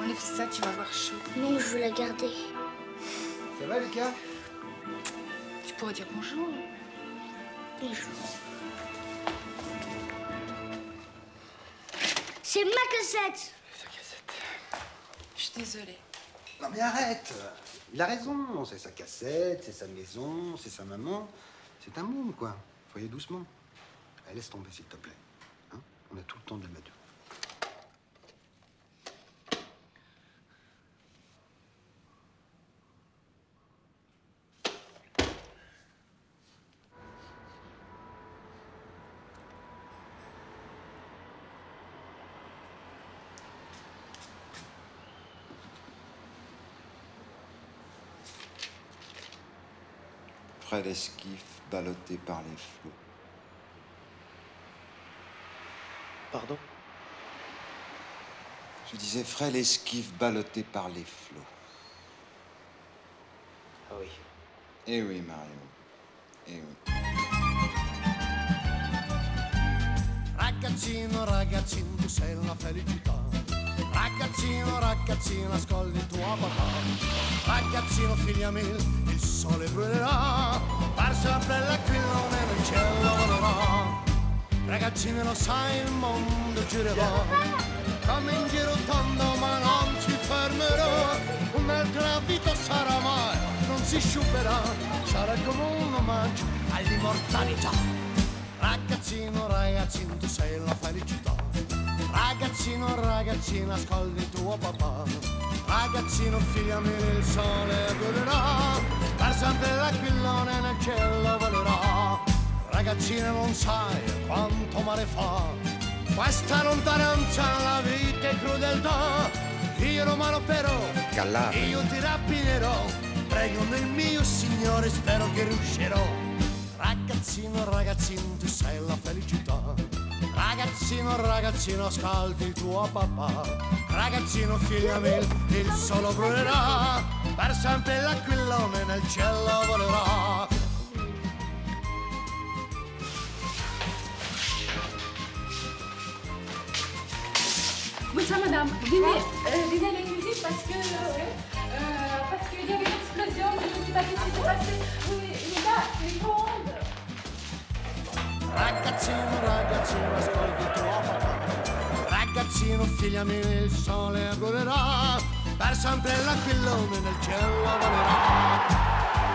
[SPEAKER 6] Enlève ça, tu vas avoir chaud.
[SPEAKER 3] Non, je veux la garder.
[SPEAKER 9] Ça va, Lucas?
[SPEAKER 6] Tu pourrais dire bonjour.
[SPEAKER 3] Bonjour. C'est ma cassette.
[SPEAKER 6] Je suis désolée.
[SPEAKER 9] Non mais arrête. Il a raison. C'est sa cassette, c'est sa maison, c'est sa maman. C'est un môme, quoi. Faut y aller doucement. Allez, laisse tomber, s'il te plaît. Hein? On a tout le temps de l'amateur.
[SPEAKER 10] Fred Esquif, ballotté par les flots.
[SPEAKER 20] Pardon?
[SPEAKER 10] Je disais Fred Esquif, ballotté par les flots.
[SPEAKER 20] Ah oui.
[SPEAKER 10] Eh oui, Mario. Eh oui.
[SPEAKER 5] Ragazzino, ragazzino, tu sei una felicità. Ragazzino, ragazzino, ascolti tuo papà. Ragazzino, figlia mia, il sole brulerà. Per sempre l'aquilone nel cielo volerà. Ragazzino, lo sai, il mondo girerà. Come in giro tondo, ma non si fermerà. Un'altra vita sarà mai, non si sciuperà. Sarà come un omaggio all'immortalità. Ragazzino, ragazzino, tu sei la felicità. Ragazzino, ragazzino, ascolti tuo papà. Ragazzino, figlia mia, il sole brillerà. Per sempre l'aquilone nel cielo volerà. Ragazzino, non sai quanto male fa questa lontananza, la vita è crudeltà. Io romano però,
[SPEAKER 20] Calabria.
[SPEAKER 5] io ti rappinerò. Prego nel mio Signore, spero che riuscirò. Ragazzino, ragazzino, tu sei la felicità. Ragazzino, ragazzino, ascolti tuo papà. Ragazzino, figlia mia, il sole brulerà. Per sempre l'aquilone nel cielo volerà.
[SPEAKER 1] Comme ça, madame, dînez à la cuisine parce qu'il y avait une explosion. Je ne sais pas ce qui s'est passé. Oui, là, micro-ondes.
[SPEAKER 5] Ragazzino, ragazzino, ascolti tuo papà. Ragazzino, figliami, il sole brulerà. Per sempre l'aquilone nel cielo volerà.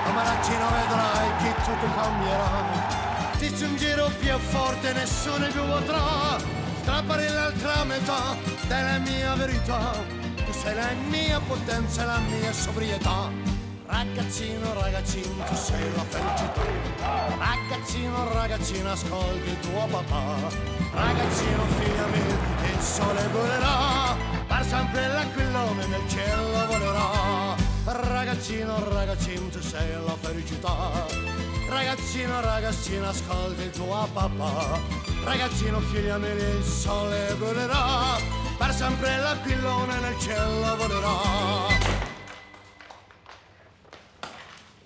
[SPEAKER 5] Come ragazzino vedrai che tutto cambierà. Ti stringerò più forte, nessuno più potrà strappare l'altra metà della mia verità. Tu sei la mia potenza e la mia sobrietà. Ragazzino, ragazzino, tu sei la felicità. Ragazzino, ragazzino, ascolti tuo papà. Ragazzino, figlia mia, il sole brulerà. Per sempre l'aquilone nel cielo volerà. Ragazzino, ragazzino, tu sei la felicità. Ragazzino, ragazzino, ascolta il tuo papà. Ragazzino, figlia mia, il sole brulerà. Per sempre l'aquilone nel cielo volerà.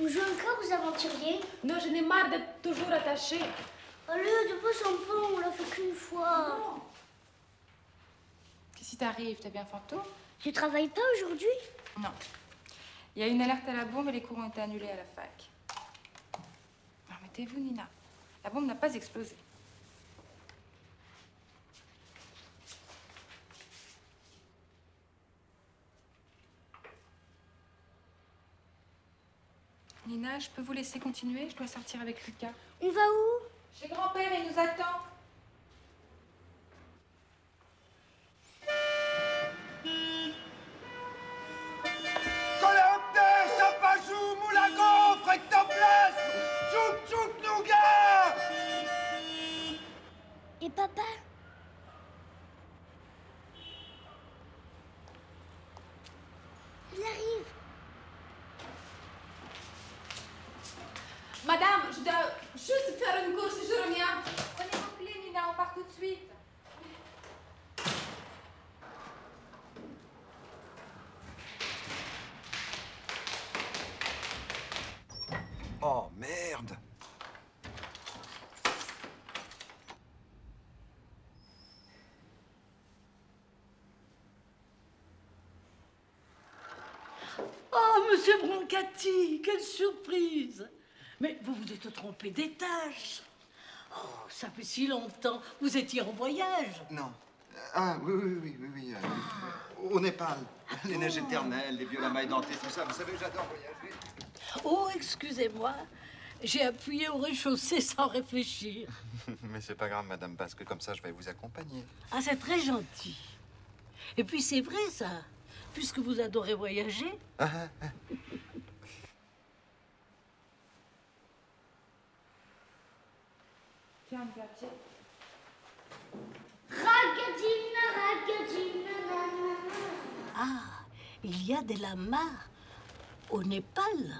[SPEAKER 3] On joue encore aux aventuriers?
[SPEAKER 1] Non, je n'ai marre d'être toujours attachée.
[SPEAKER 3] Allez, de pas en pas, on l'a fait qu'une fois.
[SPEAKER 6] Non. Qu'est-ce qui t'arrive? T'as bien fantôme?
[SPEAKER 3] Tu travailles pas aujourd'hui?
[SPEAKER 6] Non. Il y a une alerte à la bombe et les cours ont été annulés à la fac. Remettez-vous, Nina. La bombe n'a pas explosé. Nina, je peux vous laisser continuer? Je dois sortir avec Lucas.
[SPEAKER 3] On va où?
[SPEAKER 6] Chez grand-père, il nous attend.
[SPEAKER 3] Et papa? Il arrive.
[SPEAKER 1] Madame, je dois juste faire une course, je reviens.
[SPEAKER 6] Prenez vos clés, Nina, on part tout de suite.
[SPEAKER 18] Oh, merde!
[SPEAKER 21] Oh, monsieur Brancati, quelle surprise! Mais vous vous êtes trompé d'étage. Oh, ça fait si longtemps. Vous étiez en voyage.
[SPEAKER 10] Non. Ah, oui. Au Népal. Les neiges éternelles, les vieux lamas édentés, tout ça. Vous savez, j'adore voyager.
[SPEAKER 21] Oh, excusez-moi. J'ai appuyé au rez-de-chaussée sans réfléchir.
[SPEAKER 20] Mais c'est pas grave, madame, parce que comme ça, je vais vous accompagner.
[SPEAKER 21] Ah, c'est très gentil. Et puis, c'est vrai, ça. Puisque vous adorez voyager.
[SPEAKER 6] Tiens, un papier.
[SPEAKER 3] Ragazzina, ragazzina, nanana.
[SPEAKER 21] Ah, il y a des lamas au Népal.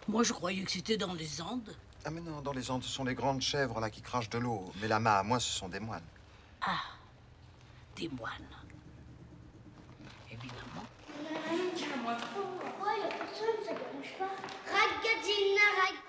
[SPEAKER 21] Moi, je croyais que c'était dans les Andes.
[SPEAKER 20] Ah, mais non, dans les Andes, ce sont les grandes chèvres, là, qui crachent de l'eau. Mais lamas, moi, ce sont des moines.
[SPEAKER 21] Ah, des moines. Évidemment.
[SPEAKER 3] Tiens-moi fort. Oh, il n'y a personne, ça ne dérange pas. Ragazzina, ragazzina.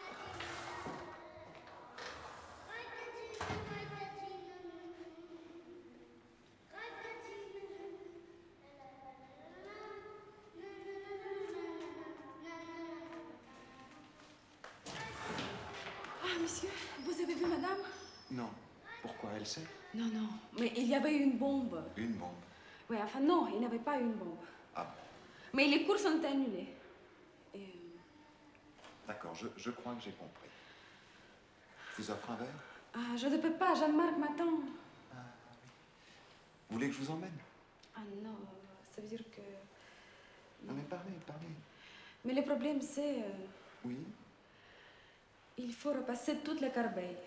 [SPEAKER 1] Ah, monsieur, vous avez vu madame?
[SPEAKER 10] Non. Pourquoi? Elle sait?
[SPEAKER 1] Non, mais il y avait une bombe.
[SPEAKER 10] Une bombe?
[SPEAKER 1] Oui, enfin non, il n'y avait pas une bombe.
[SPEAKER 10] Ah.
[SPEAKER 1] Mais les cours sont annulés. Et...
[SPEAKER 10] D'accord, je crois que j'ai compris. Je vous offre un verre?
[SPEAKER 1] Ah, je ne peux pas, Jeanne-Marc m'attend.
[SPEAKER 10] Vous voulez que je vous emmène?
[SPEAKER 1] Ah non, ça veut dire que...
[SPEAKER 10] Non mais parlez.
[SPEAKER 1] Mais le problème c'est...
[SPEAKER 10] Oui?
[SPEAKER 1] Il faut repasser toute la corbeille.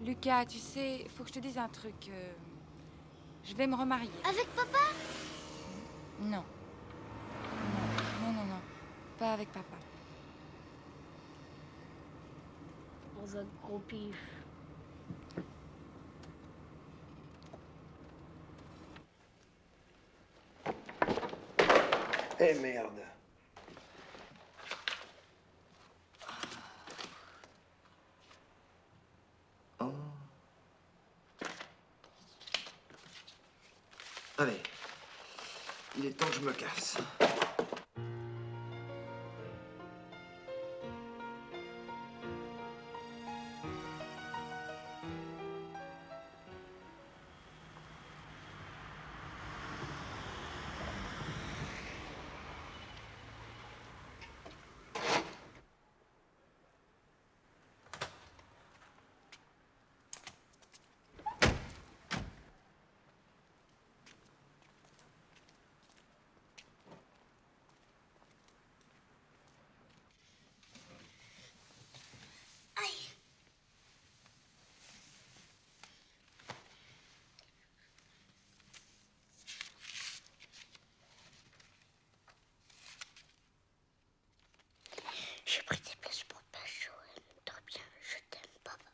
[SPEAKER 6] Lucas, tu sais, faut que je te dise un truc. Je vais me remarier.
[SPEAKER 3] Avec papa?
[SPEAKER 6] Non. Non. Pas avec papa.
[SPEAKER 3] Avec gros pif.
[SPEAKER 10] Eh merde. Oh. Allez, il est temps que je me casse.
[SPEAKER 3] J'ai pris des places pour Pacho. Très bien, je t'aime, papa.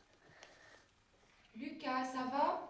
[SPEAKER 6] Lucas, ça va?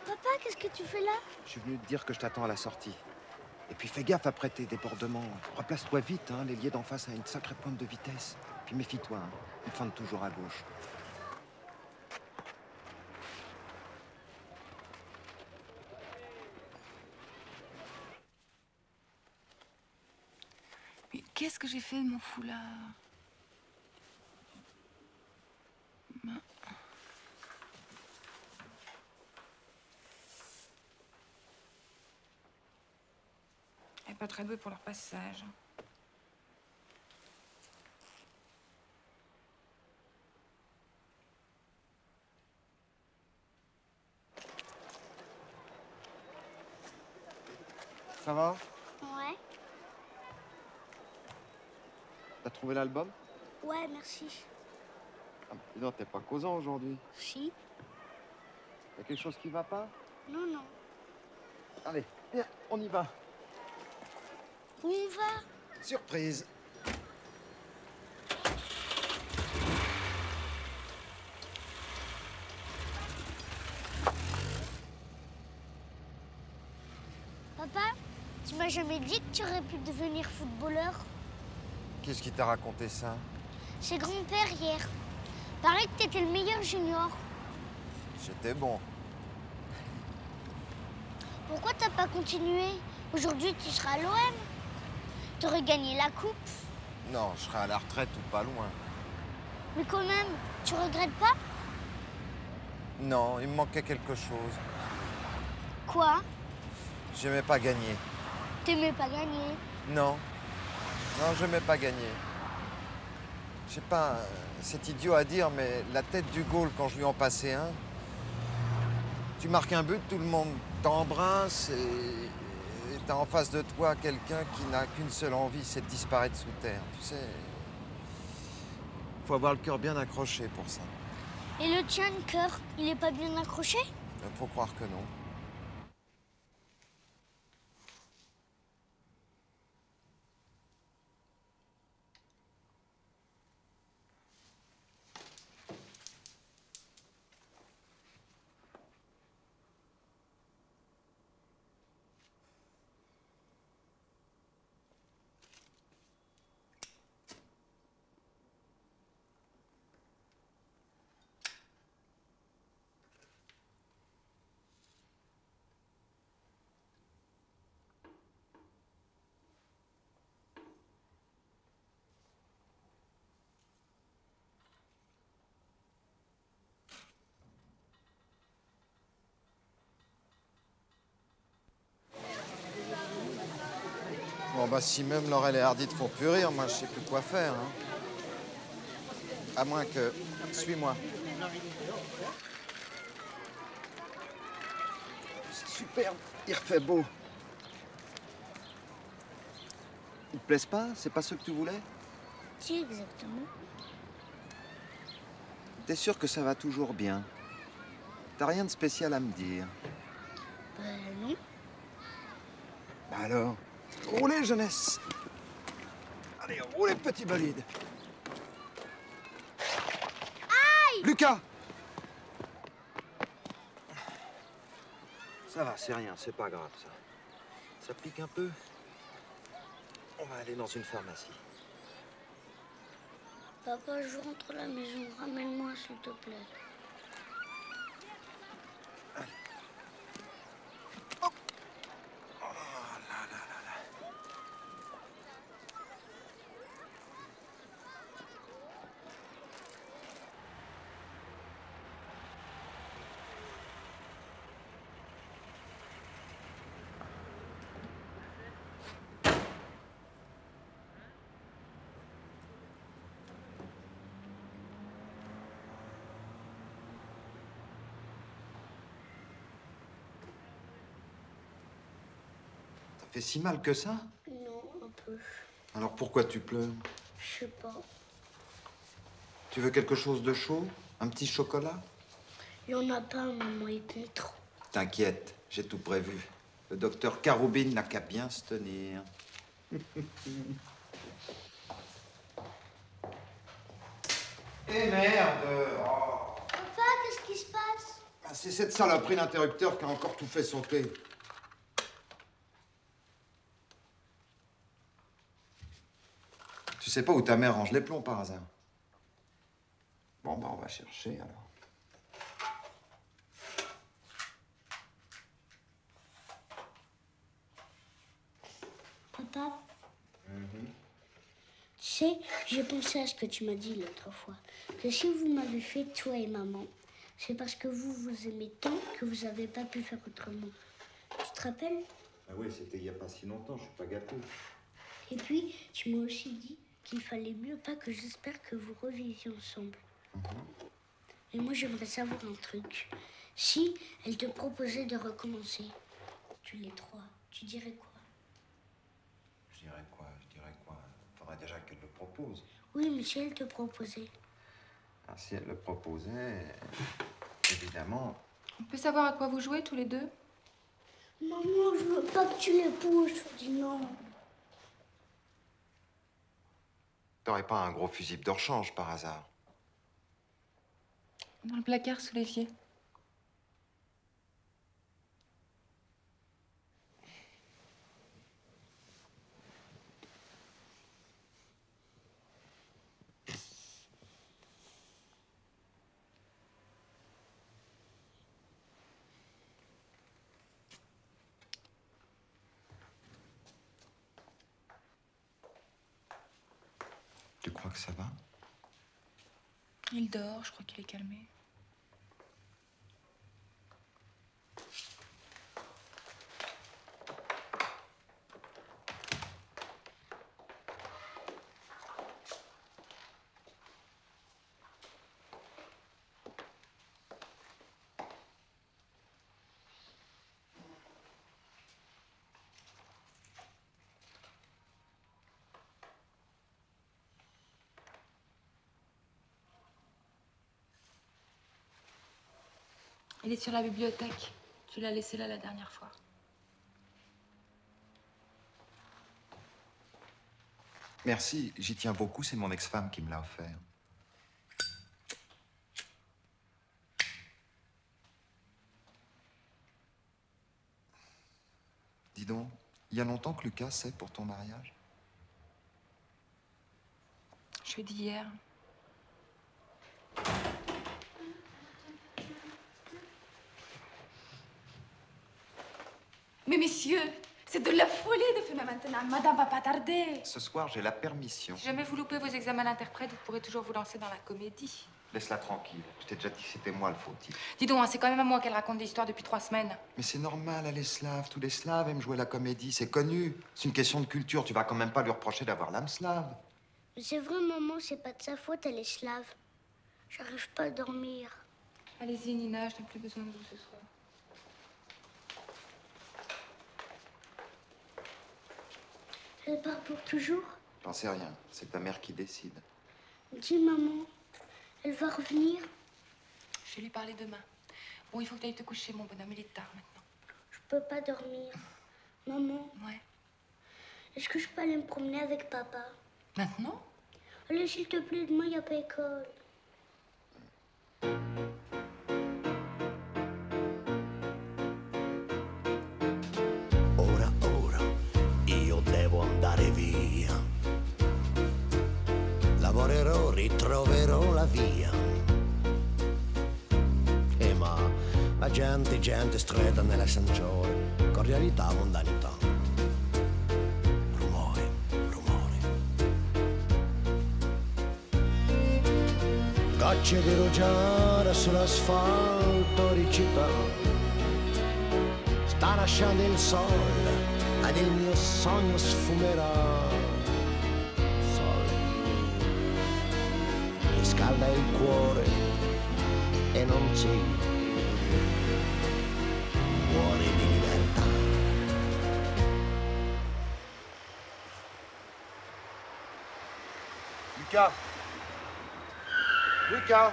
[SPEAKER 3] Papa, qu'est-ce que tu fais là?
[SPEAKER 10] Je suis venu te dire que je t'attends à la sortie. Et puis fais gaffe après tes débordements. Replace-toi vite, hein, l'ailier d'en face a une sacrée pointe de vitesse. Puis méfie-toi, hein, il fente toujours à gauche.
[SPEAKER 6] Mais qu'est-ce que j'ai fait de mon foulard? Elle est pas très douée pour leur passage.
[SPEAKER 10] Ça va?
[SPEAKER 3] Ouais.
[SPEAKER 10] T'as trouvé l'album?
[SPEAKER 3] Ouais, merci.
[SPEAKER 10] Ah, dis donc, t'es pas causant aujourd'hui.
[SPEAKER 3] Si.
[SPEAKER 10] Y'a quelque chose qui va pas?
[SPEAKER 3] Non, non.
[SPEAKER 10] Allez, viens, on y va.
[SPEAKER 3] Où on va?
[SPEAKER 10] Surprise.
[SPEAKER 3] Papa, tu m'as jamais dit que tu aurais pu devenir footballeur?
[SPEAKER 20] Qu'est-ce qui t'a raconté ça?
[SPEAKER 3] C'est grand-père hier. Paraît que t'étais le meilleur junior.
[SPEAKER 20] J'étais bon.
[SPEAKER 3] Pourquoi t'as pas continué? Aujourd'hui, tu seras à l'OM. T'aurais gagné la coupe.
[SPEAKER 20] Non, je serai à la retraite ou pas loin.
[SPEAKER 3] Mais quand même, tu regrettes pas?
[SPEAKER 20] Non, il me manquait quelque chose.
[SPEAKER 3] Quoi?
[SPEAKER 20] J'aimais pas gagner.
[SPEAKER 3] T'aimais pas gagner?
[SPEAKER 20] Non. Non, j'aimais pas gagner. Je sais pas, c'est idiot à dire, mais la tête du goal, quand je lui en passais un, tu marques un but, tout le monde t'embrasse et t'as en face de toi quelqu'un qui n'a qu'une seule envie, c'est de disparaître sous terre. Tu sais, faut avoir le cœur bien accroché pour ça.
[SPEAKER 3] Et le tien, le cœur, il est pas bien accroché?
[SPEAKER 20] Faut croire que non. Bon, bah, si même Laurel et Hardy te font plus rire, moi, je sais plus quoi faire. Hein. À moins que... Suis-moi. C'est superbe. Il refait beau. Ils te plaisent pas? C'est pas ce que tu voulais?
[SPEAKER 3] Si, exactement.
[SPEAKER 20] T'es sûr que ça va toujours bien? T'as rien de spécial à me dire?
[SPEAKER 3] Non.
[SPEAKER 20] Bah alors, roulez, jeunesse! Allez, roulez, petit bolide!
[SPEAKER 3] Aïe!
[SPEAKER 20] Lucas! Ça va, c'est rien, c'est pas grave, ça. Ça pique un peu? On va aller dans une pharmacie.
[SPEAKER 3] Papa, je rentre à la maison. Ramène-moi, s'il te plaît.
[SPEAKER 10] Ça fait si mal que ça?
[SPEAKER 3] Non, un peu.
[SPEAKER 10] Alors pourquoi tu pleures?
[SPEAKER 3] Je sais pas.
[SPEAKER 10] Tu veux quelque chose de chaud? Un petit chocolat?
[SPEAKER 3] Il y en a pas, maman, il compte trop.
[SPEAKER 10] T'inquiète, j'ai tout prévu. Le docteur Caroubine n'a qu'à bien se tenir. Eh merde! Oh.
[SPEAKER 3] Papa, qu'est-ce qui se passe?
[SPEAKER 10] Ah, c'est cette saloperie d'interrupteur qui a encore tout fait sauter. Tu sais pas où ta mère range les plombs par hasard? Bon, bah on va chercher alors.
[SPEAKER 3] Papa, tu sais, j'ai pensé à ce que tu m'as dit l'autre fois. Que si vous m'avez fait, toi et maman, c'est parce que vous vous aimez tant que vous n'avez pas pu faire autrement. Tu te rappelles?
[SPEAKER 10] Ah oui, c'était il y a pas si longtemps, je suis pas gâté.
[SPEAKER 3] Et puis, tu m'as aussi dit qu'il fallait mieux pas que j'espère que vous reviviez ensemble. Et moi, j'aimerais savoir un truc. Si elle te proposait de recommencer, tous les trois, tu dirais quoi?
[SPEAKER 10] Je dirais quoi? Faudrait déjà qu'elle le propose.
[SPEAKER 3] Oui, mais si elle te proposait.
[SPEAKER 10] Ah, si elle le proposait, évidemment.
[SPEAKER 6] On peut savoir à quoi vous jouez tous les deux?
[SPEAKER 3] Maman, je veux pas que tu l'épouses. Dis non.
[SPEAKER 20] T'aurais pas un gros fusible de rechange par hasard?
[SPEAKER 6] Dans le placard sous l'évier.
[SPEAKER 10] Tu crois que ça va?
[SPEAKER 6] Il dort, je crois qu'il est calmé. Il est sur la bibliothèque. Tu l'as laissé là la dernière fois.
[SPEAKER 10] Merci, j'y tiens beaucoup, c'est mon ex-femme qui me l'a offert. Dis donc, il y a longtemps que Lucas sait pour ton mariage?
[SPEAKER 6] Jeudi hier.
[SPEAKER 1] Mais messieurs, c'est de la folie de filmer maintenant. Madame va pas tarder.
[SPEAKER 10] Ce soir, j'ai la permission.
[SPEAKER 6] Si jamais vous loupez vos examens d'interprète, vous pourrez toujours vous lancer dans la comédie.
[SPEAKER 10] Laisse-la tranquille. Je t'ai déjà dit que c'était moi le fautif.
[SPEAKER 6] Dis donc, hein, c'est quand même à moi qu'elle raconte l'histoire depuis 3 semaines.
[SPEAKER 10] Mais c'est normal, elle est slave. Tous les slaves aiment jouer la comédie, c'est connu. C'est une question de culture. Tu vas quand même pas lui reprocher d'avoir l'âme slave.
[SPEAKER 3] Mais c'est vrai, maman, c'est pas de sa faute, elle est slave. J'arrive pas à dormir.
[SPEAKER 6] Allez-y, Nina, je n'ai plus besoin de vous ce soir.
[SPEAKER 3] Elle part pour toujours?
[SPEAKER 10] J'en sais rien. C'est ta mère qui décide.
[SPEAKER 3] Dis, maman, elle va revenir?
[SPEAKER 6] Je vais lui parler demain. Bon, il faut que tu ailles te coucher, mon bonhomme. Il est tard maintenant.
[SPEAKER 3] Je peux pas dormir. Maman?
[SPEAKER 6] Ouais.
[SPEAKER 3] Est-ce que je peux aller me promener avec papa?
[SPEAKER 6] Maintenant?
[SPEAKER 3] Allez, s'il te plaît, demain, il n'y a pas école.
[SPEAKER 5] Andare via, lavorerò, ritroverò la via. Ma gente stretta nella Sangiore, cordialità, mondanità. Rumore. Gocce di rugiada sull'asfalto di città. Sta nascendo il sole. Ed il mio sogno sfumerà. Sole mi scalda il cuore e non c'è cuore di libertà.
[SPEAKER 10] Lucas!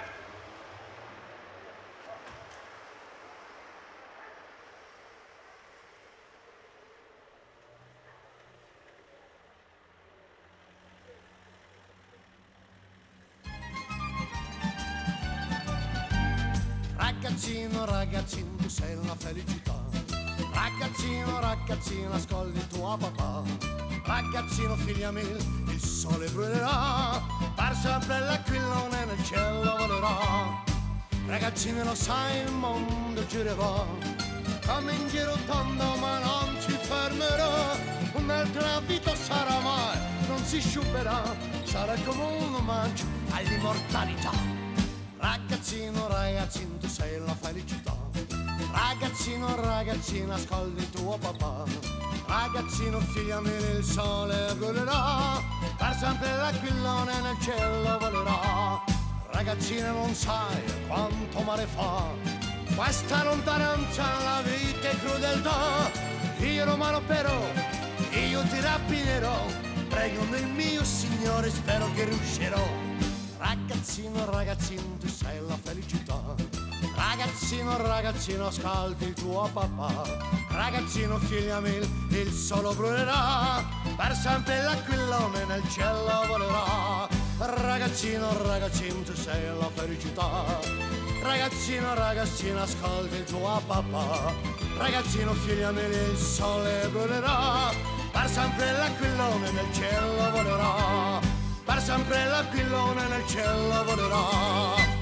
[SPEAKER 5] Ragazzino, tu sei una felicità. Ragazzino, ascolti tuo papà. Ragazzino, figlia mia, il sole brulerà. Per sempre l'aquilone nel cielo volerà. Ragazzino, lo sai, il mondo girerà. Come in giro tondo, ma non ci fermerà. Un'altra vita sarà mai, non si sciuperà. Sarà come un omaggio all'immortalità. Ragazzino, tu sei la felicità. Ragazzino, ascolti tuo papà. Ragazzino, figlia mia, il sole brulerà. Per sempre l'aquilone nel cielo volerà. Ragazzino, non sai quanto male fa questa lontananza, la vita è crudeltà. Io romano però, io ti rapinerò. Prego nel mio Signore, spero che riuscirò. Ragazzino, tu sei la felicità. Ragazzino, ascolti il tuo papà. Ragazzino, figlia mia, il sole brulerà. Per sempre l'aquilone nel cielo volerà. Ragazzino, tu sei la felicità. Ragazzino, ascolti il tuo papà. Ragazzino, figlia mia, il sole brulerà. Per sempre l'aquilone nel cielo volerà. Per sempre l'aquilone nel cielo volerà.